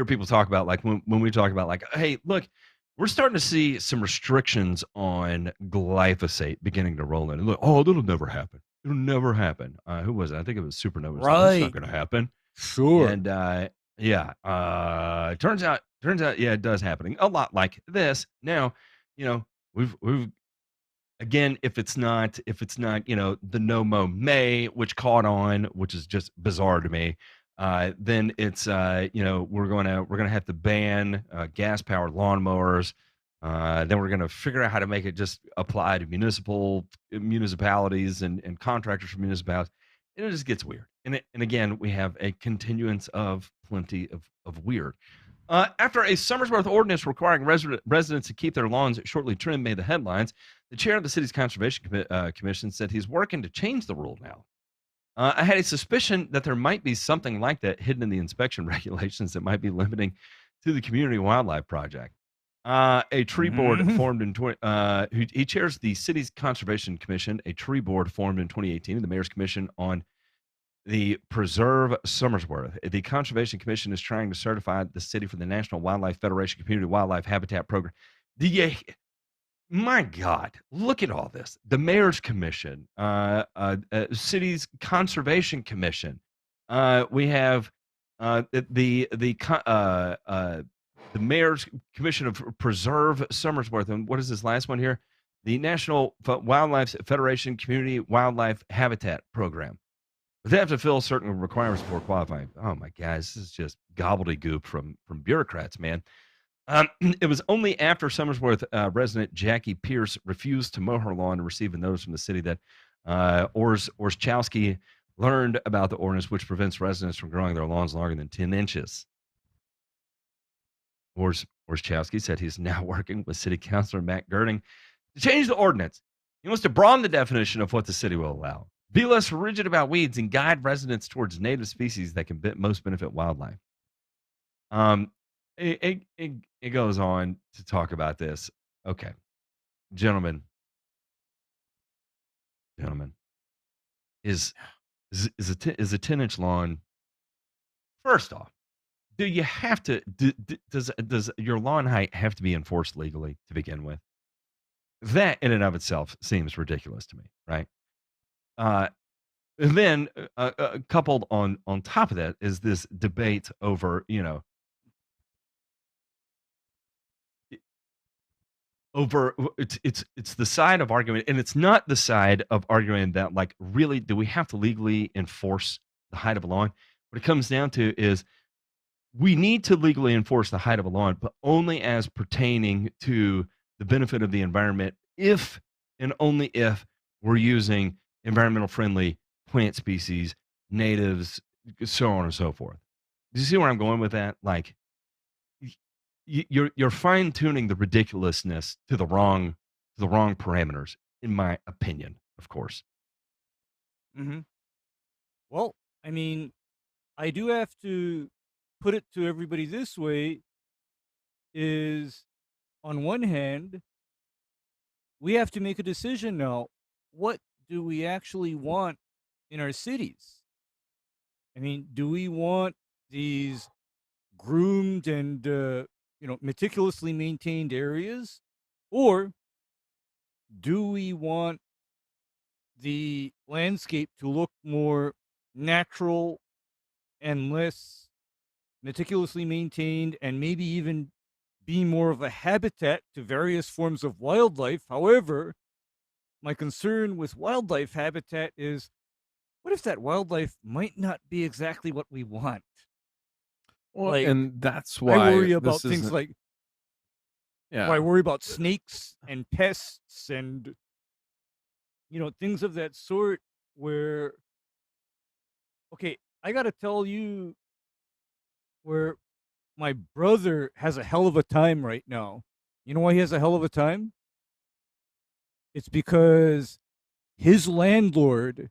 people talk about, like, when we talk about, like, hey, look, we're starting to see some restrictions on glyphosate beginning to roll in. And look, oh, that'll never happen. It'll never happen. Who was it? I think it was Supernova. Said, that's not Right. going to happen. Sure. And yeah, turns out, yeah, it does happening a lot like this. Now, we've again, if it's not, the no mo May, which caught on, which is just bizarre to me, then it's we're gonna have to ban gas powered lawnmowers. Then we're gonna figure out how to make it just apply to municipalities and contractors for municipalities. And it just gets weird. And again, we have a continuance of plenty of weird. After a Somersworth ordinance requiring residents to keep their lawns shortly trimmed made the headlines, the chair of the city's conservation commission said he's working to change the rule now. I had a suspicion that there might be something like that hidden in the inspection regulations that might be limiting to the community wildlife project. A tree board Mhm. formed in he chairs the city's conservation commission. A tree board formed in 2018, and the mayor's commission on the Preserve Somersworth. The Conservation Commission is trying to certify the city for the National Wildlife Federation Community Wildlife Habitat Program. My God, look at all this. The Mayor's Commission, City's Conservation Commission. We have the Mayor's Commission of Preserve Somersworth. And what is this last one here? The National Wildlife Federation Community Wildlife Habitat Program. They have to fill certain requirements before qualifying. Oh my guys, this is just gobbledygook from bureaucrats, man. It was only after Somersworth resident Jackie Pierce refused to mow her lawn and received a notice from the city that Orszowski learned about the ordinance, which prevents residents from growing their lawns longer than 10 inches. Orszowski said he's now working with City Councilor Matt Girding to change the ordinance. He wants to broaden the definition of what the city will allow, be less rigid about weeds, and guide residents towards native species that can most benefit wildlife. It goes on to talk about this. Okay, gentlemen, is a 10-inch lawn? First off, do you have to? Does your lawn height have to be enforced legally to begin with? That in and of itself seems ridiculous to me, right? And then coupled on top of that is this debate over it's the side of argument, and it's not the side of arguing that, like, really, do we have to legally enforce the height of a lawn? What it comes down to is we need to legally enforce the height of a lawn, but only as pertaining to the benefit of the environment, if and only if we're using environmental friendly plant species, natives, so on and so forth. Do you see where I'm going with that? Like, you're fine tuning the ridiculousness to the wrong parameters, in my opinion, of course. Mm-hmm. Well, I mean, I do have to put it to everybody this way: is on one hand, we have to make a decision now. What do we actually want in our cities? I mean, do we want these groomed and meticulously maintained areas, or do we want the landscape to look more natural and less meticulously maintained, and maybe even be more of a habitat to various forms of wildlife? However, my concern with wildlife habitat is, what if that wildlife might not be exactly what we want? Well, Like, and that's I why worry about this things isn't. like, Yeah. I worry about snakes and pests and things of that sort. Where, okay, I gotta tell you, where my brother has a hell of a time right now. You know why he has a hell of a time? It's because his landlord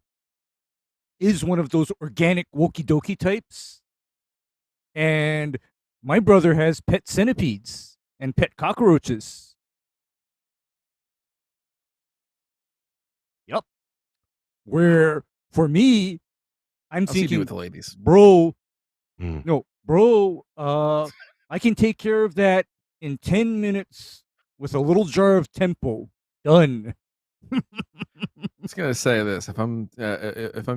is one of those organic wokie dokie types. And my brother has pet centipedes and pet cockroaches. Yep. Where for me, I'm I'll see you thinking, with the ladies. bro, Mm. no, bro, I can take care of that in 10 minutes with a little jar of tempo. Done. I was gonna say this: if I'm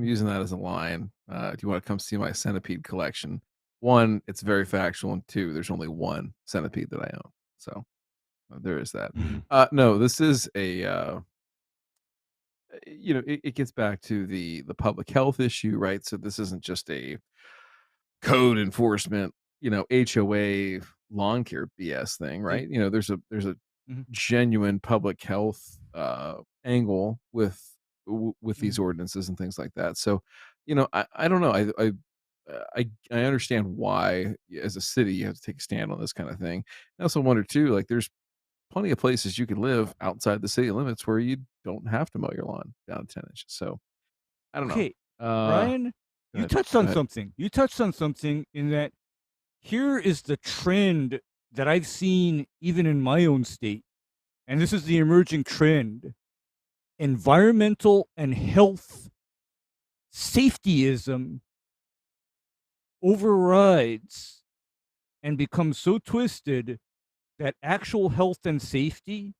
using that as a line, do you want to come see my centipede collection? One, it's very factual, and two, there's only one centipede that I own, so there is that. Mhm. No, this is a it gets back to the public health issue, right? So this isn't just a code enforcement, HOA lawn care BS thing, right? There's a Mhm. genuine public health angle with these Mhm. ordinances and things like that. So, I don't know. I understand why as a city you have to take a stand on this kind of thing. I also wonder too, like there's plenty of places you can live outside the city limits where you don't have to mow your lawn down to 10 inches. So I don't know. Okay, Uh Ryan, Go you ahead. touched Go on ahead. something. You touched on something in that here is the trend that I've seen even in my own state. And this is the emerging trend. Environmental and health safetyism overrides and becomes so twisted that actual health and safety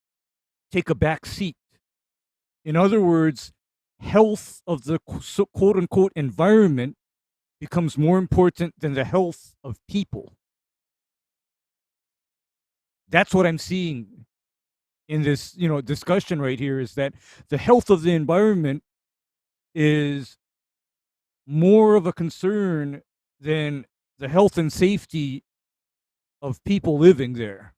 take a back seat. In other words, health of the quote unquote environment becomes more important than the health of people. That's what I'm seeing in this, discussion right here, is that the health of the environment is more of a concern than the health and safety of people living there.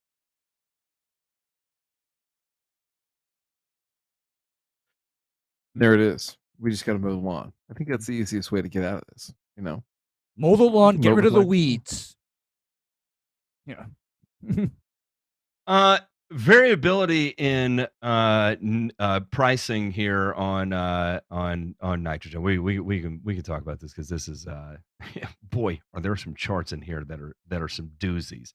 There it is. We just got to mow the lawn. I think that's the easiest way to get out of this. Mow the You lawn, can get mow rid of the behind- weeds. Yeah. Variability in pricing here on nitrogen. We can talk about this because this is boy, are there some charts in here that are some doozies.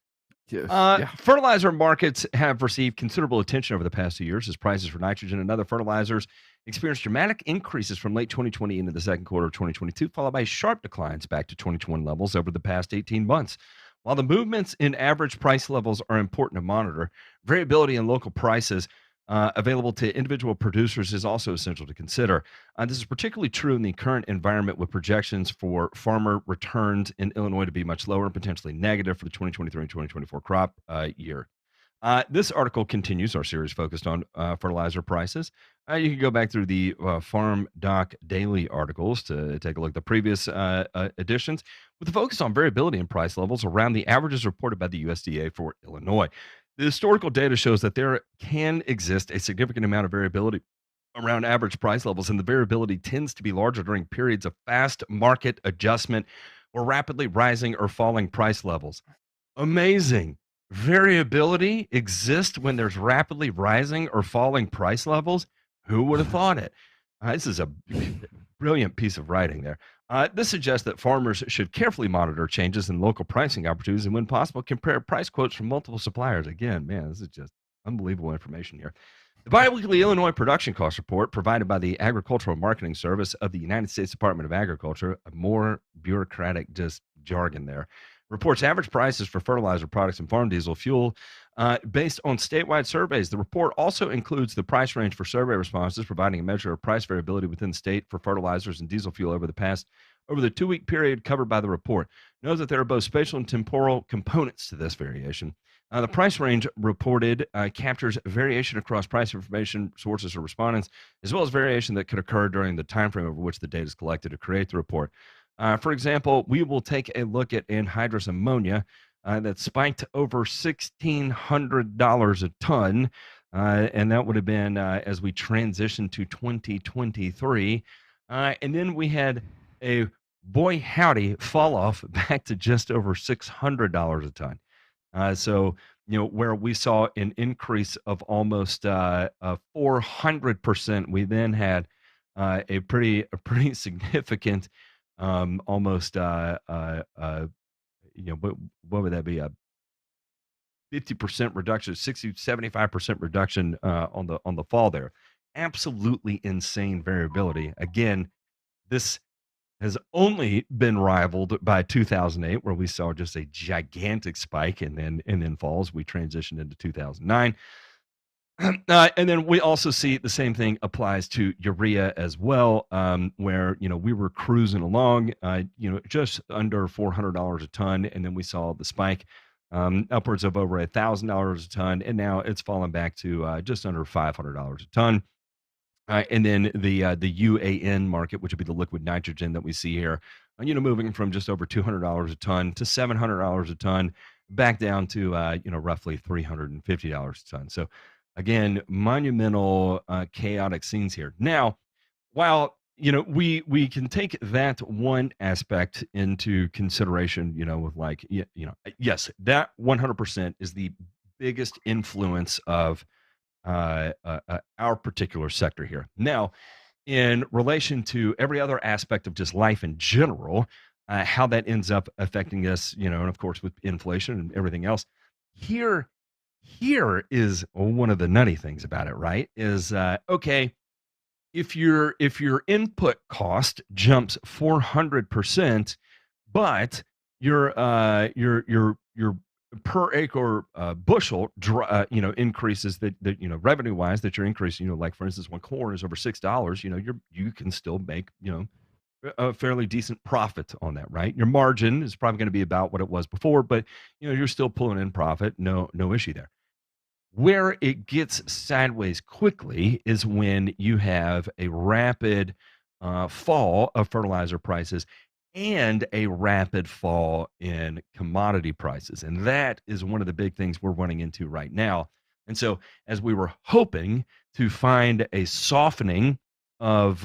Yeah. Fertilizer markets have received considerable attention over the past 2 years as prices for nitrogen and other fertilizers experienced dramatic increases from late 2020 into the second quarter of 2022, followed by sharp declines back to 2021 levels over the past 18 months. While the movements in average price levels are important to monitor, variability in local prices available to individual producers is also essential to consider. This is particularly true in the current environment with projections for farmer returns in Illinois to be much lower and potentially negative for the 2023 and 2024 crop year. This article continues our series focused on fertilizer prices. You can go back through the Farm Doc Daily articles to take a look at the previous editions with a focus on variability in price levels around the averages reported by the USDA for Illinois. The historical data shows that there can exist a significant amount of variability around average price levels, and the variability tends to be larger during periods of fast market adjustment or rapidly rising or falling price levels. Amazing. Variability exists when there's rapidly rising or falling price levels. Who would have thought it? This is a brilliant piece of writing there. This suggests that farmers should carefully monitor changes in local pricing opportunities and, when possible, compare price quotes from multiple suppliers. Again, man, this is just unbelievable information here. The biweekly Illinois Production Cost Report, provided by the Agricultural Marketing Service of the United States Department of Agriculture, a more bureaucratic just jargon there, reports average prices for fertilizer products and farm diesel fuel based on statewide surveys. The report also includes the price range for survey responses, providing a measure of price variability within the state for fertilizers and diesel fuel over the 2-week period covered by the report. Note that there are both spatial and temporal components to this variation. The price range reported captures variation across price information sources or respondents, as well as variation that could occur during the time frame over which the data is collected to create the report. For example, we will take a look at anhydrous ammonia that spiked over $1,600 a ton, and that would have been as we transitioned to 2023. And then we had a boy howdy fall off back to just over $600 a ton. So, where we saw an increase of almost 400%, we then had a pretty significant, almost what would that be? A 50% reduction, 60, 75% reduction on the fall there. Absolutely insane variability. Again, this has only been rivaled by 2008, where we saw just a gigantic spike, and then falls. We transitioned into 2009. And then we also see the same thing applies to urea as well, where we were cruising along, just under $400 a ton, and then we saw the spike upwards of over $1,000 a ton, and now it's fallen back to just under $500 a ton. And then the UAN market, which would be the liquid nitrogen that we see here, moving from just over $200 a ton to $700 a ton, back down to roughly $350 a ton. So again, monumental chaotic scenes here. Now, while we can take that one aspect into consideration, with like yes, that 100% is the biggest influence of our particular sector here. Now, in relation to every other aspect of just life in general, how that ends up affecting us, and of course with inflation and everything else, here is one of the nutty things about it, right? Is okay, if your input cost jumps 400%, but your per acre bushel increases that revenue wise, that you're increasing, like for instance, when corn is over $6, you can still make a fairly decent profit on that, right? Your margin is probably going to be about what it was before, but you're still pulling in profit. No issue there. Where it gets sideways quickly is when you have a rapid fall of fertilizer prices and a rapid fall in commodity prices. And that is one of the big things we're running into right now. And so, as we were hoping to find a softening of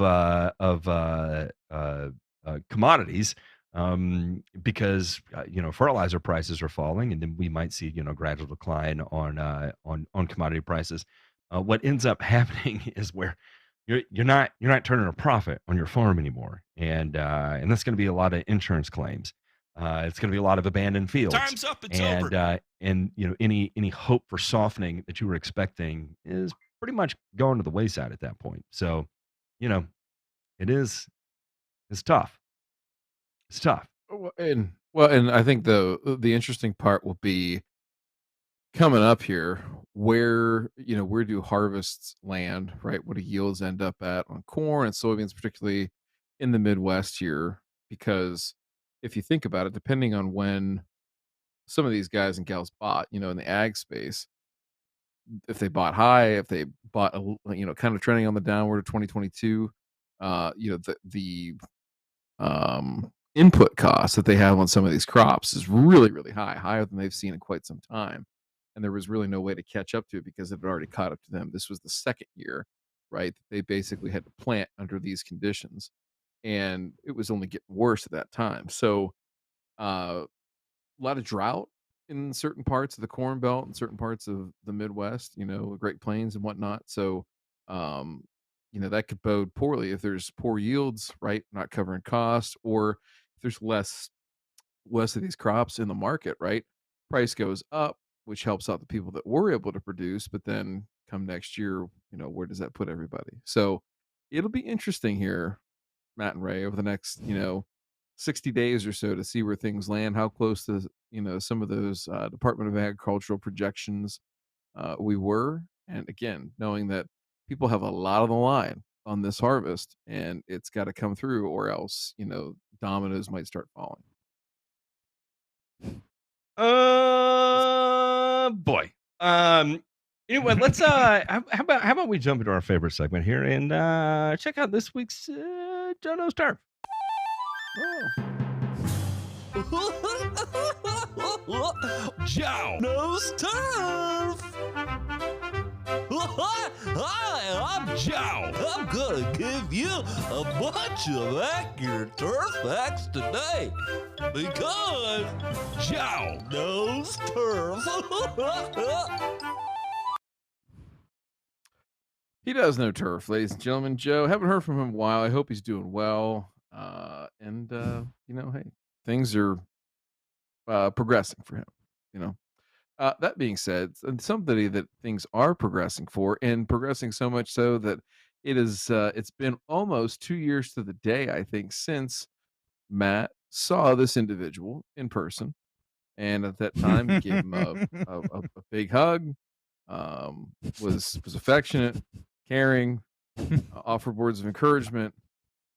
commodities, because fertilizer prices are falling, and then we might see gradual decline on commodity prices. What ends up happening is where you're not turning a profit on your farm anymore, and that's going to be a lot of insurance claims. It's going to be a lot of abandoned fields. Time's up. It's and over. Any hope for softening that you were expecting is pretty much going to the wayside at that point. So, it's tough. It's tough. And I think the interesting part will be coming up here. Where do harvests land, right? What do yields end up at on corn and soybeans, particularly in the Midwest here? Because if you think about it, depending on when some of these guys and gals bought, in the ag space, if they bought high, if they bought kind of trending on the downward of 2022, the input costs that they have on some of these crops is really, really high, higher than they've seen in quite some time. And there was really no way to catch up to it because it had already caught up to them. This was the second year, right? They basically had to plant under these conditions, and it was only getting worse at that time. So, a lot of drought in certain parts of the Corn Belt and certain parts of the Midwest, Great Plains and whatnot. So, um, that could bode poorly if there's poor yields, right? Not covering costs, or if there's less of these crops in the market, right? Price goes up, which helps out the people that were able to produce, but then come next year, where does that put everybody? So it'll be interesting here, Matt and Ray, over the next, 60 days or so to see where things land, how close to, some of those Department of Agricultural projections we were. And again, knowing that people have a lot on the line on this harvest, and it's got to come through, or else, dominoes might start falling. Boy. Anyway, let's how about we jump into our favorite segment here and check out this week's Joe Knows Turf. Joe Knows Turf. Hi, I'm Joe. I'm gonna give you a bunch of accurate turf facts today because Joe knows turf. He does know turf, ladies and gentlemen. Joe, haven't heard from him in a while. I hope he's doing well. Hey, things are progressing for him. You know. That being said, and somebody that things are progressing for, and progressing so much so that it's been almost 2 years to the day, I think, since Matt saw this individual in person, and at that time he gave him a big hug, was affectionate, caring, offered words of encouragement,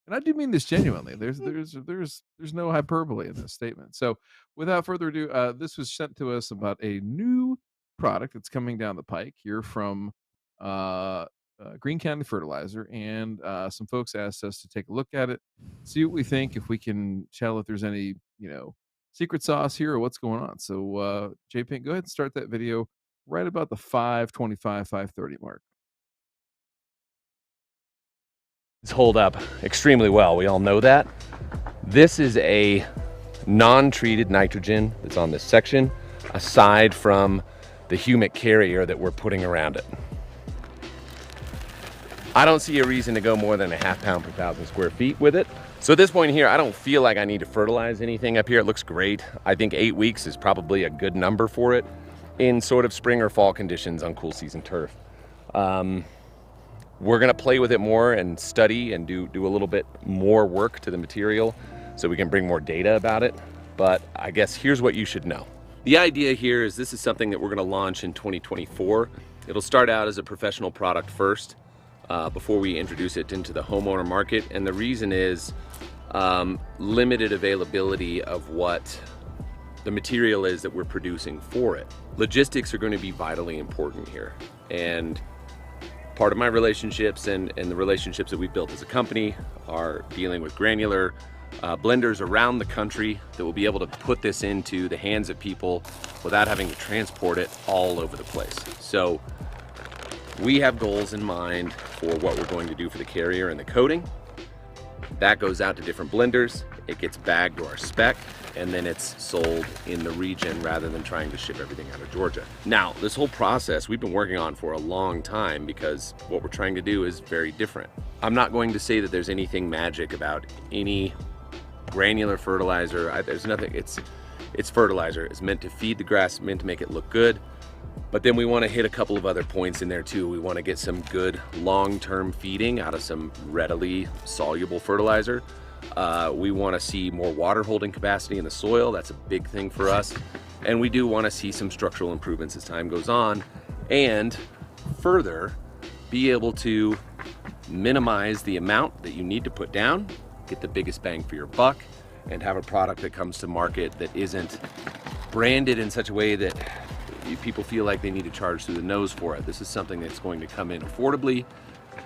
and I do mean this genuinely. There's no hyperbole in this statement. So, without further ado, this was sent to us about a new product that's coming down the pike here from uh, Green County Fertilizer, and some folks asked us to take a look at it, see what we think, if we can tell if there's any secret sauce here or what's going on. So, J Pink, go ahead and start that video right about the 5:25, 5:30 mark. Hold up extremely well. We all know that. This is a non-treated nitrogen that's on this section, aside from the humic carrier that we're putting around it. I don't see a reason to go more than a ½ pound per 1,000 square feet with it. So at this point here, I don't feel like I need to fertilize anything up here. It looks great. I think 8 weeks is probably a good number for it in sort of spring or fall conditions on cool season turf. We're gonna play with it more and study and do a little bit more work to the material so we can bring more data about it. But I guess here's what you should know. The idea here is this is something that we're gonna launch in 2024. It'll start out as a professional product first before we introduce it into the homeowner market. And the reason is limited availability of what the material is that we're producing for it. Logistics are going to be vitally important here. And part of my relationships and the relationships that we've built as a company are dealing with granular blenders around the country that will be able to put this into the hands of people without having to transport it all over the place. So we have goals in mind for what we're going to do for the carrier and the coating. That goes out to different blenders. It gets bagged to our spec, and then it's sold in the region rather than trying to ship everything out of Georgia. Now, this whole process we've been working on for a long time because what we're trying to do is very different. I'm not going to say that there's anything magic about any granular fertilizer. There's nothing. It's fertilizer. It's meant to feed the grass, meant to make it look good. But then we want to hit a couple of other points in there too. We want to get some good long-term feeding out of some readily soluble fertilizer. We want to see more water holding capacity in the soil. That's a big thing for us. And we do want to see some structural improvements as time goes on, and further be able to minimize the amount that you need to put down, get the biggest bang for your buck, and have a product that comes to market that isn't branded in such a way that people feel like they need to charge through the nose for it. This is something that's going to come in affordably,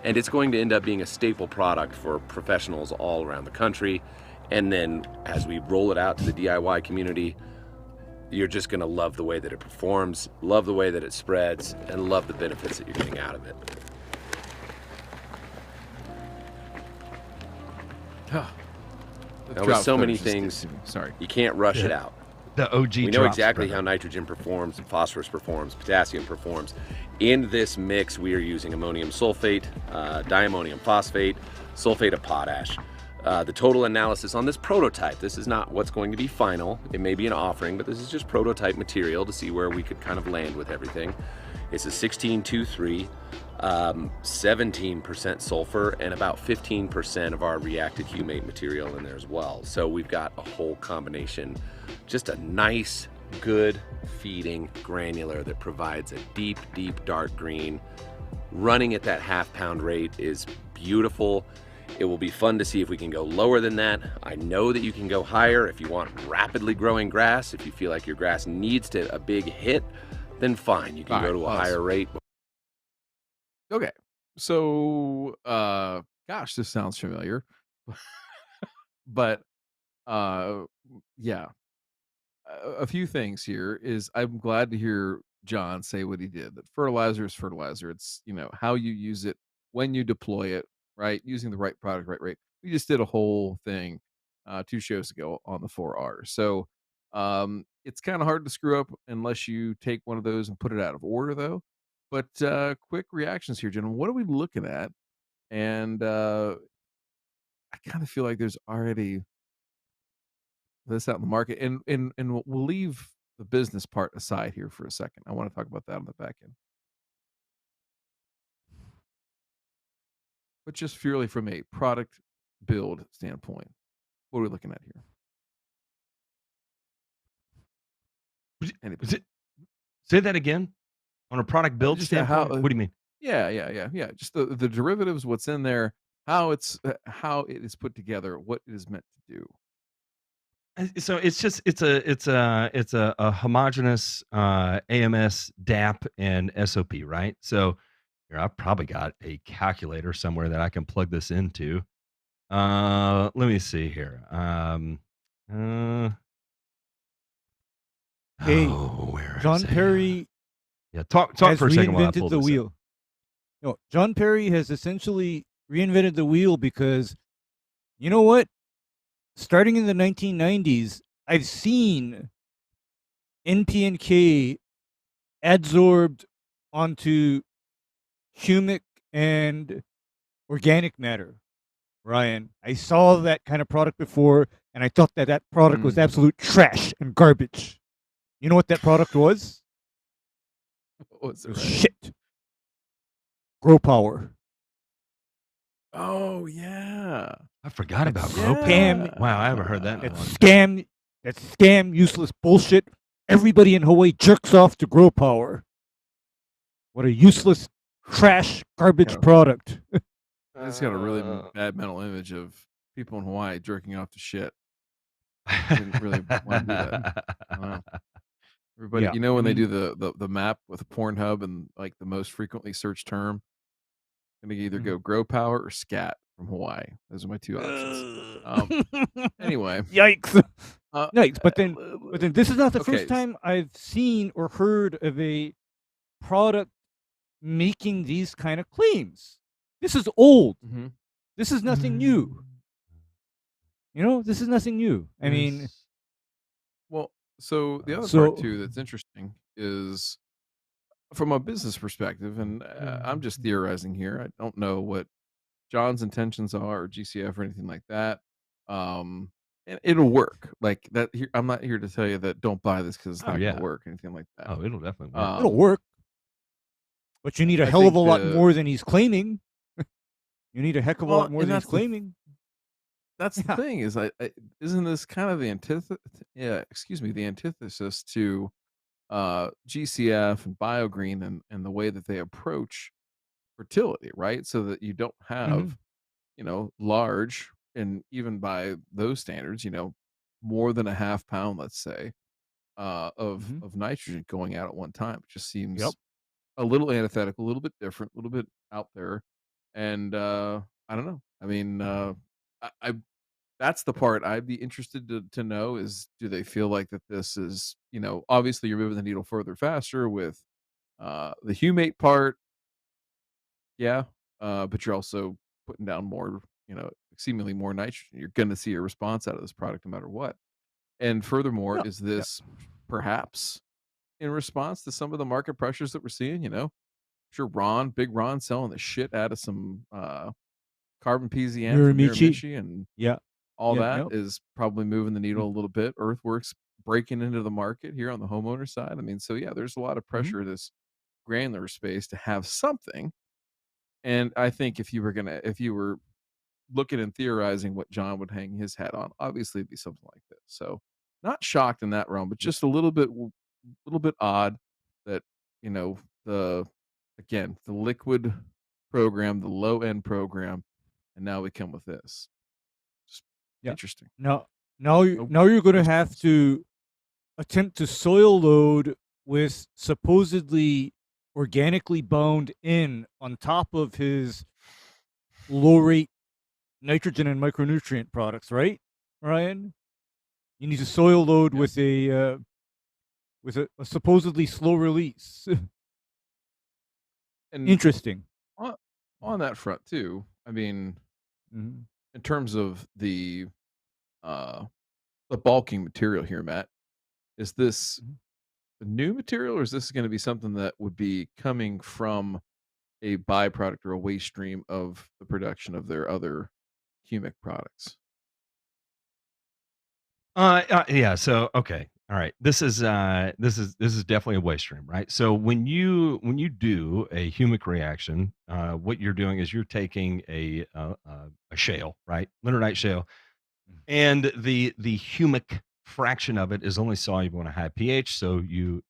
and it's going to end up being a staple product for professionals all around the country. And then as we roll it out to the DIY community, you're just gonna love the way that it performs, love the way that it spreads, and love the benefits that you're getting out of it. Now, with so many things, sorry, you can't rush it out. The OG We know exactly how nitrogen performs, phosphorus performs, potassium performs. In this mix, we are using ammonium sulfate, diammonium phosphate, sulfate of potash. The total analysis on this prototype, this is not what's going to be final. It may be an offering, but this is just prototype material to see where we could kind of land with everything. It's a 16-2-3, 17% sulfur, and about 15% of our reacted humate material in there as well. So we've got a whole combination, just a nice, good feeding granular that provides a deep, deep dark green. Running at that ½ pound rate is beautiful. It will be fun to see if we can go lower than that. I know that you can go higher if you want rapidly growing grass. If you feel like your grass needs a big hit, then fine, you can go to a higher rate. Okay. So, gosh, this sounds familiar. But, yeah. A few things here is I'm glad to hear John say what he did, that fertilizer is fertilizer. It's, how you use it, when you deploy it, right? Using the right product, right rate. We just did a whole thing 2 shows ago on the 4R. So, it's kind of hard to screw up unless you take one of those and put it out of order, though. But quick reactions here, gentlemen. What are we looking at? And I kind of feel like there's already this out in the market, and we'll leave the business part aside here for a second. I want to talk about that on the back end, but just purely from a product build standpoint, what are we looking at here? Anybody? Say that again. On a product build Just how? standpoint, what do you mean? Yeah. Just the derivatives, what's in there, how it is put together, what it is meant to do. So it's just it's a homogeneous AMS, DAP, and SOP, right? So here I've probably got a calculator somewhere that I can plug this into. Let me see here. Uh, Hey, where is John it? Perry Yeah, talk has for a second while I reinvented pull the this up. wheel. No, John Perry has essentially reinvented the wheel because you know what? Starting in the 1990s, I've seen NPK adsorbed onto humic and organic matter. Ryan, I saw that kind of product before, and I thought that product was absolute trash and garbage. You know what that product was? What was It it? was Right? shit. Grow Power. Oh yeah. I forgot about That's Grow scam. Power. Wow, I haven't heard that in a That long scam. That scam. Useless bullshit. Everybody in Hawaii jerks off to Grow Power. What a useless, trash, garbage Yeah. product. I just got a really bad mental image of people in Hawaii jerking off to shit. I didn't really want to do that. I don't know. Everybody, Yeah, you know, I when they mean, do the map with Pornhub and like the most frequently searched term, gonna either go Grow Power or Scat from Hawaii. Those are my two options. Anyway, yikes. uh, Yikes. But then this is not the okay. first time I've seen or heard of a product making these kind of claims. This is old. Mhm. This is nothing new. You know, this is nothing new. I mean, Yes. Well, so the other part so too that's interesting is from a business perspective, and I'm just theorizing here. I don't know what John's intentions are or GCF or anything like that. And it'll work like that. Here, I'm not here to tell you that don't buy this because it's Oh not going yeah. to work or anything like that. Oh, it'll definitely work. it'll work. But you need a I hell of think a lot the more than he's claiming. You need a heck of a lot more and than he's claiming. that's the Yeah. thing is, isn't this kind of the antithesis? Yeah, excuse me, the antithesis to GCF and BioGreen and the way that they approach fertility, right? So that you don't have, large, and even by those standards, more than a half pound, let's say, of nitrogen going out at one time. It just Yep. seems a little antithetical, a little bit different, a little bit out there. And I don't know. I mean, I that's the part I'd be interested to know is, do they feel like that this is, obviously you're moving the needle further faster with the humate part, yeah, but you're also putting down more, seemingly more nitrogen. You're going to see a response out of this product no matter what. And furthermore, Yeah. is this perhaps in response to some of the market pressures that we're seeing? Sure, Big Ron selling the shit out of some carbon PZN from Miramichi. Miramichi, and Yeah. all Yep. that Yep. is probably moving the needle a little bit. Earthworks breaking into the market here on the homeowner side. I mean, so yeah, there's a lot of pressure in this granular space to have something. And I think if you were looking and theorizing what John would hang his hat on, obviously it'd be something like this. So not shocked in that realm, but just a little bit odd that, the the liquid program, the low end program, and now we come with this. Just Yeah. interesting. Now No you're going to have questions. to attempt to soil load with supposedly organically bound in on top of his low rate nitrogen and micronutrient products, right, Ryan? You need to soil load Yeah. with a supposedly slow release. And Interesting. on that front too, I mean, Mhm. in terms of the bulking material here, Matt, is this Mhm. a new material, or is this going to be something that would be coming from a byproduct or a waste stream of the production of their other humic products? Yeah. So okay. All right. This is definitely a waste stream, right? So when you do a humic reaction, what you're doing is you're taking a shale, right, limonite shale, and the humic fraction of it is only soluble in a high pH. So you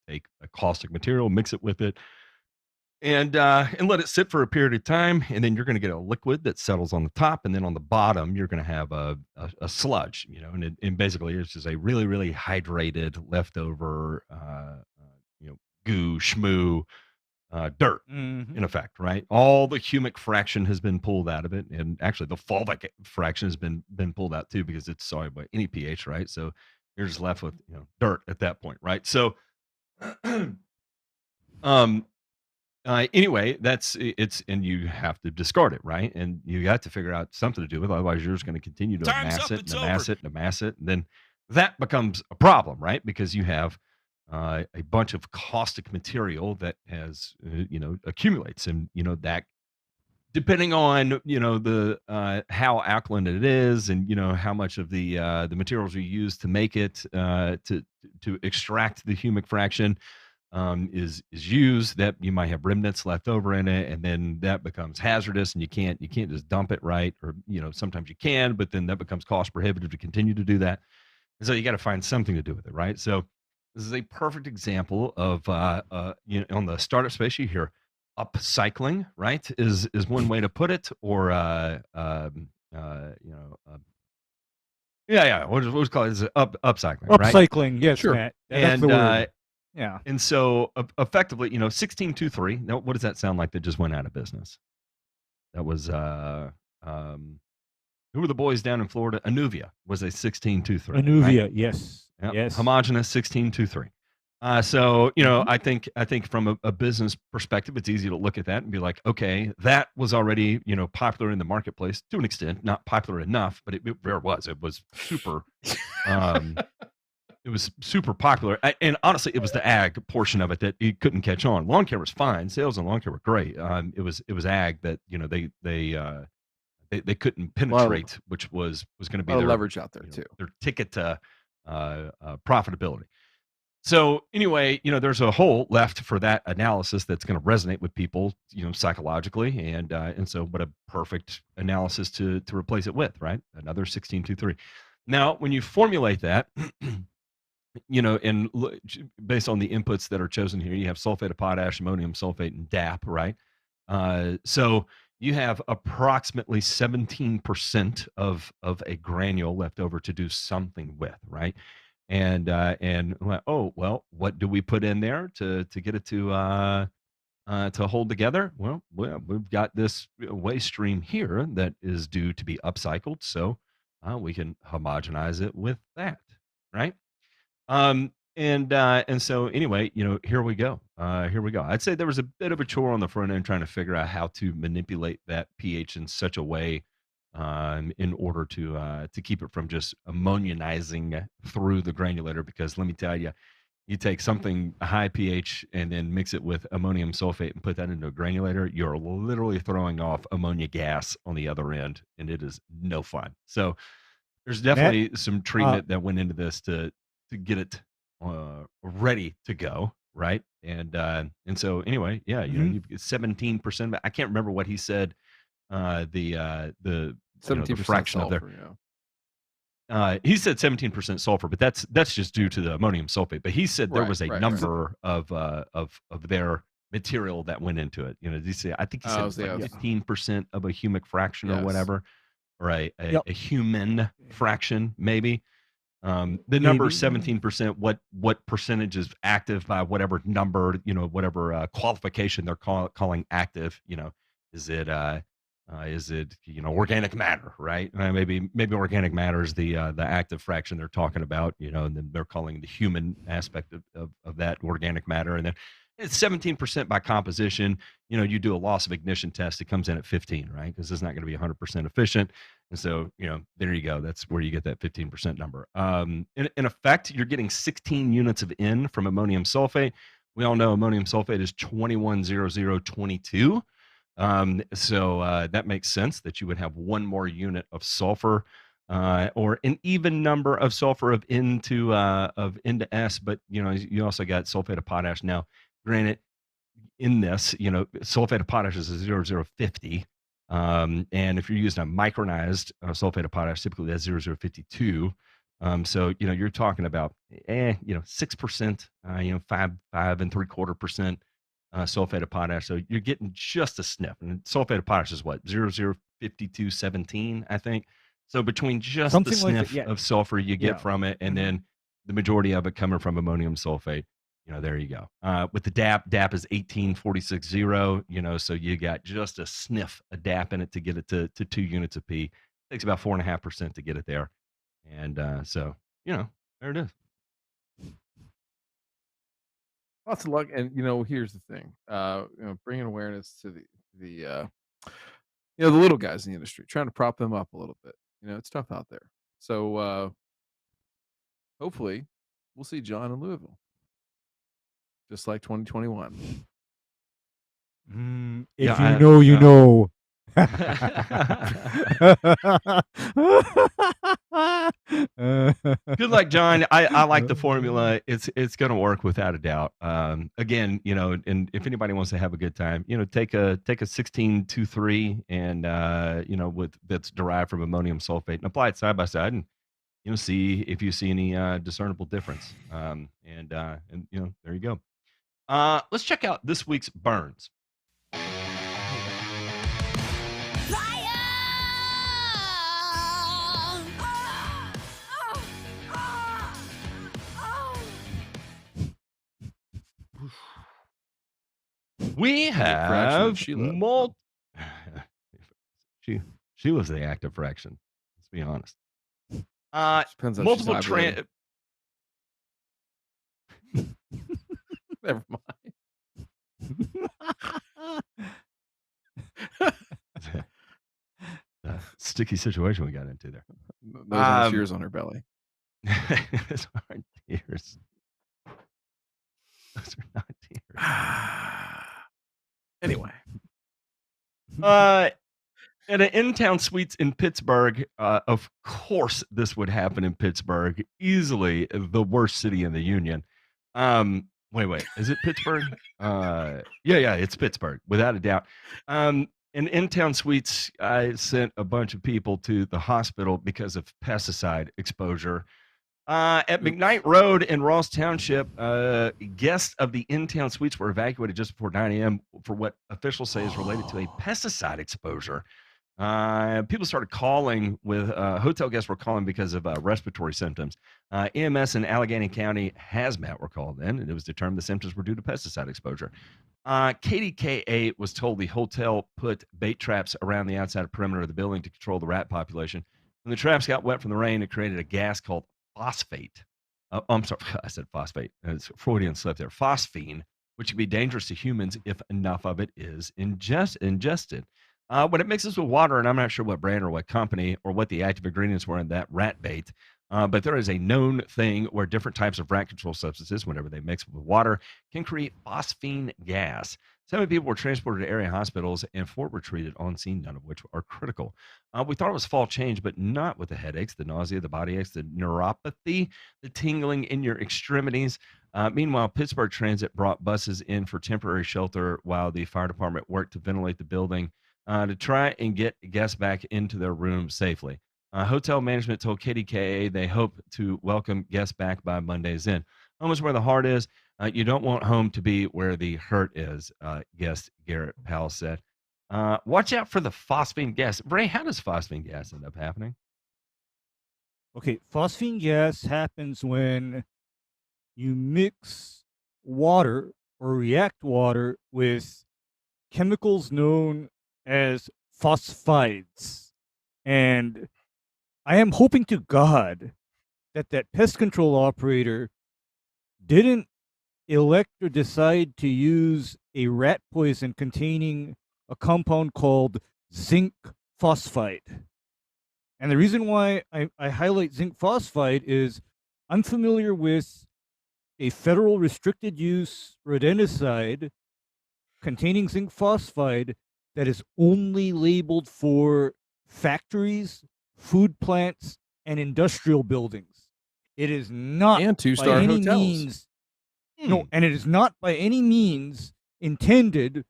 take a caustic material, mix it with it, and let it sit for a period of time, and then you're going to get a liquid that settles on the top, and then on the bottom you're going to have a sludge, and basically it's just a really really hydrated leftover goo schmoo dirt in effect, right? All the humic fraction has been pulled out of it, and actually the fulvic fraction has been pulled out too because it's soluble at any pH, right? So you're just left with dirt at that point, right? So um anyway, it's and you have to discard it, right? And you got to figure out something to do with it, otherwise you're just going to continue to Time's amass up, it it's and amass over. it and amass it, and then that becomes a problem, right? Because you have a bunch of caustic material that has accumulates, and that depending on the how alkaline it is, and how much of the materials you use to make it to extract the humic fraction is used, that you might have remnants left over in it, and then that becomes hazardous, and you can't just dump it, right? Or sometimes you can, but then that becomes cost prohibitive to continue to do that, and so you got to find something to do with it, right? So this is a perfect example of on the startup space you hear upcycling, right? Is one way to put it, or yeah, we'll just call it upcycling, right? Upcycling, yes, Sure. Matt. That's the And word. Yeah. and so effectively, 1623. Now, what does that sound like that just went out of business? That was who were the boys down in Florida? Anuvia was a 1623. Right? Anuvia, yes. Yep. Yes. Homogeneous 1623. So Mhm. I think from a business perspective, it's easy to look at that and be like, okay, that was already popular in the marketplace to an extent, not popular enough, but it was super. Um, it was super popular, and honestly, it was the ag portion of it that it couldn't catch on. Lawn care was fine; sales on lawn care were great. It was ag that they couldn't penetrate, which was going to be A lot of their leverage out there too. their ticket to profitability. So anyway, there's a hole left for that analysis that's going to resonate with people, psychologically, and so what a perfect analysis to replace it with, right? Another 1623. Now, when you formulate that. And based on the inputs that are chosen here, you have sulfate of potash, ammonium sulfate, and DAP, right? So you have approximately 17% of a granule left over to do something with, right? And oh well, what do we put in there to get it to hold together? Well, we've got this waste stream here that is due to be upcycled, so we can homogenize it with that, right? And so anyway, here we go. Here we go. I'd say there was a bit of a chore on the front end trying to figure out how to manipulate that pH in such a way in order to keep it from just ammonianizing through the granulator. Because let me tell you, you take something high pH and then mix it with ammonium sulfate and put that into a granulator, you're literally throwing off ammonia gas on the other end, and it is no fun. So there's Matt, definitely some treatment that went into this to get it ready to go, right? And so anyway, yeah, Mhm. you've got 17%. I can't remember what he said. The 17% the fraction of their. sulfur, He said 17% sulfur, but that's just due to the ammonium sulfate. But he said there Right, was a right. number of their material that went into it. Did he say? I think he said it was like 15% of a humic fraction or Yes. whatever, or Yep. a human fraction maybe. The number Maybe. 17%, what percentage is active by whatever number, whatever qualification they're calling active, is it organic matter, right? Maybe organic matter is the active fraction they're talking about, and then they're calling the human aspect of that organic matter, and then it's 17% by composition. You do a loss of ignition test, it comes in at 15, right? Because it's not going to be 100% efficient. And so, there you go. That's where you get that 15% number. In effect, you're getting 16 units of N from ammonium sulfate. We all know ammonium sulfate is 210022. So that makes sense that you would have one more unit of sulfur or an even number of sulfur of N to S, but you also got sulfate of potash. Now, granted, in this, sulfate of potash is a 0050. And if you're using a micronized sulfate of potash, typically that's 0052. So, you're talking about, 6%, 5.75% sulfate of potash. So you're getting just a sniff. And sulfate of potash is what, 005217, I think. So between just Something the like that, sniff yeah. of sulfur you get Yeah. from it, and Mhm. then the majority of it coming from ammonium sulfate, there you go. With the DAP is 18460, so you got just a sniff of DAP in it to get it to 2 units of P. Takes about 4.5% to get it there. And so, there it is. Lots of luck. And here's the thing. Bringing awareness to the the little guys in the industry, trying to prop them up a little bit. It's tough out there. So hopefully we'll see John in Louisville, just like 2021. If Yeah, you know, you know. Good luck, John. I like the formula. It's going to work without a doubt. Again, and if anybody wants to have a good time, take a 1623 and with that's derived from ammonium sulfate and apply it side by side, and see if you see any discernible difference. And there you go. Let's check out this week's burns. We have Sheila. She was the active fraction. Let's be honest. Depends on Multiple Never mind. Sticky situation we got into there. Those are tears on her belly. Those aren't tears. Those are not tears. Anyway. At an in-town suites in Pittsburgh, of course this would happen in Pittsburgh, easily the worst city in the union. Wait, is it Pittsburgh? Yeah, it's Pittsburgh, without a doubt. An in-town suites sent a bunch of people to the hospital because of pesticide exposure. At McKnight Road in Ross Township, guests of the in-town suites were evacuated just before 9 a.m. for what officials say is related to a pesticide exposure. People started calling with hotel guests were calling because of respiratory symptoms. EMS in Allegheny County hazmat were called in, and it was determined the symptoms were due to pesticide exposure. KDKA was told the hotel put bait traps around the outside perimeter of the building to control the rat population. When the traps got wet from the rain, it created a gas called phosphate. I'm sorry, I said phosphate. It's Freudian slip there. Phosphine, which can be dangerous to humans if enough of it is ingested. When it mixes with water, and I'm not sure what brand or what company or what the active ingredients were in that rat bait, but there is a known thing where different types of rat control substances, whenever they mix with water, can create phosphine gas. 7 people were transported to area hospitals and 4 were treated on scene, none of which are critical. We thought it was fall change, but not with the headaches, the nausea, the body aches, the neuropathy, the tingling in your extremities. Meanwhile, Pittsburgh Transit brought buses in for temporary shelter while the fire department worked to ventilate the building to try and get guests back into their rooms safely. Hotel management told KDKA they hope to welcome guests back by Monday's end. Home is where the heart is. You don't want home to be where the hurt is, guest Garrett Powell said. Watch out for the phosphine gas. Ray, how does phosphine gas end up happening? Okay, phosphine gas happens when you mix water or react water with chemicals known as phosphides. And I am hoping to God that pest control operator didn't elect or decide to use a rat poison containing a compound called zinc phosphide. And the reason why I highlight zinc phosphide is I'm familiar with a federal restricted use rodenticide containing zinc phosphide that is only labeled for factories, food plants, and industrial buildings. It is not And by 2-star any hotels. means no, and it is not by any means intended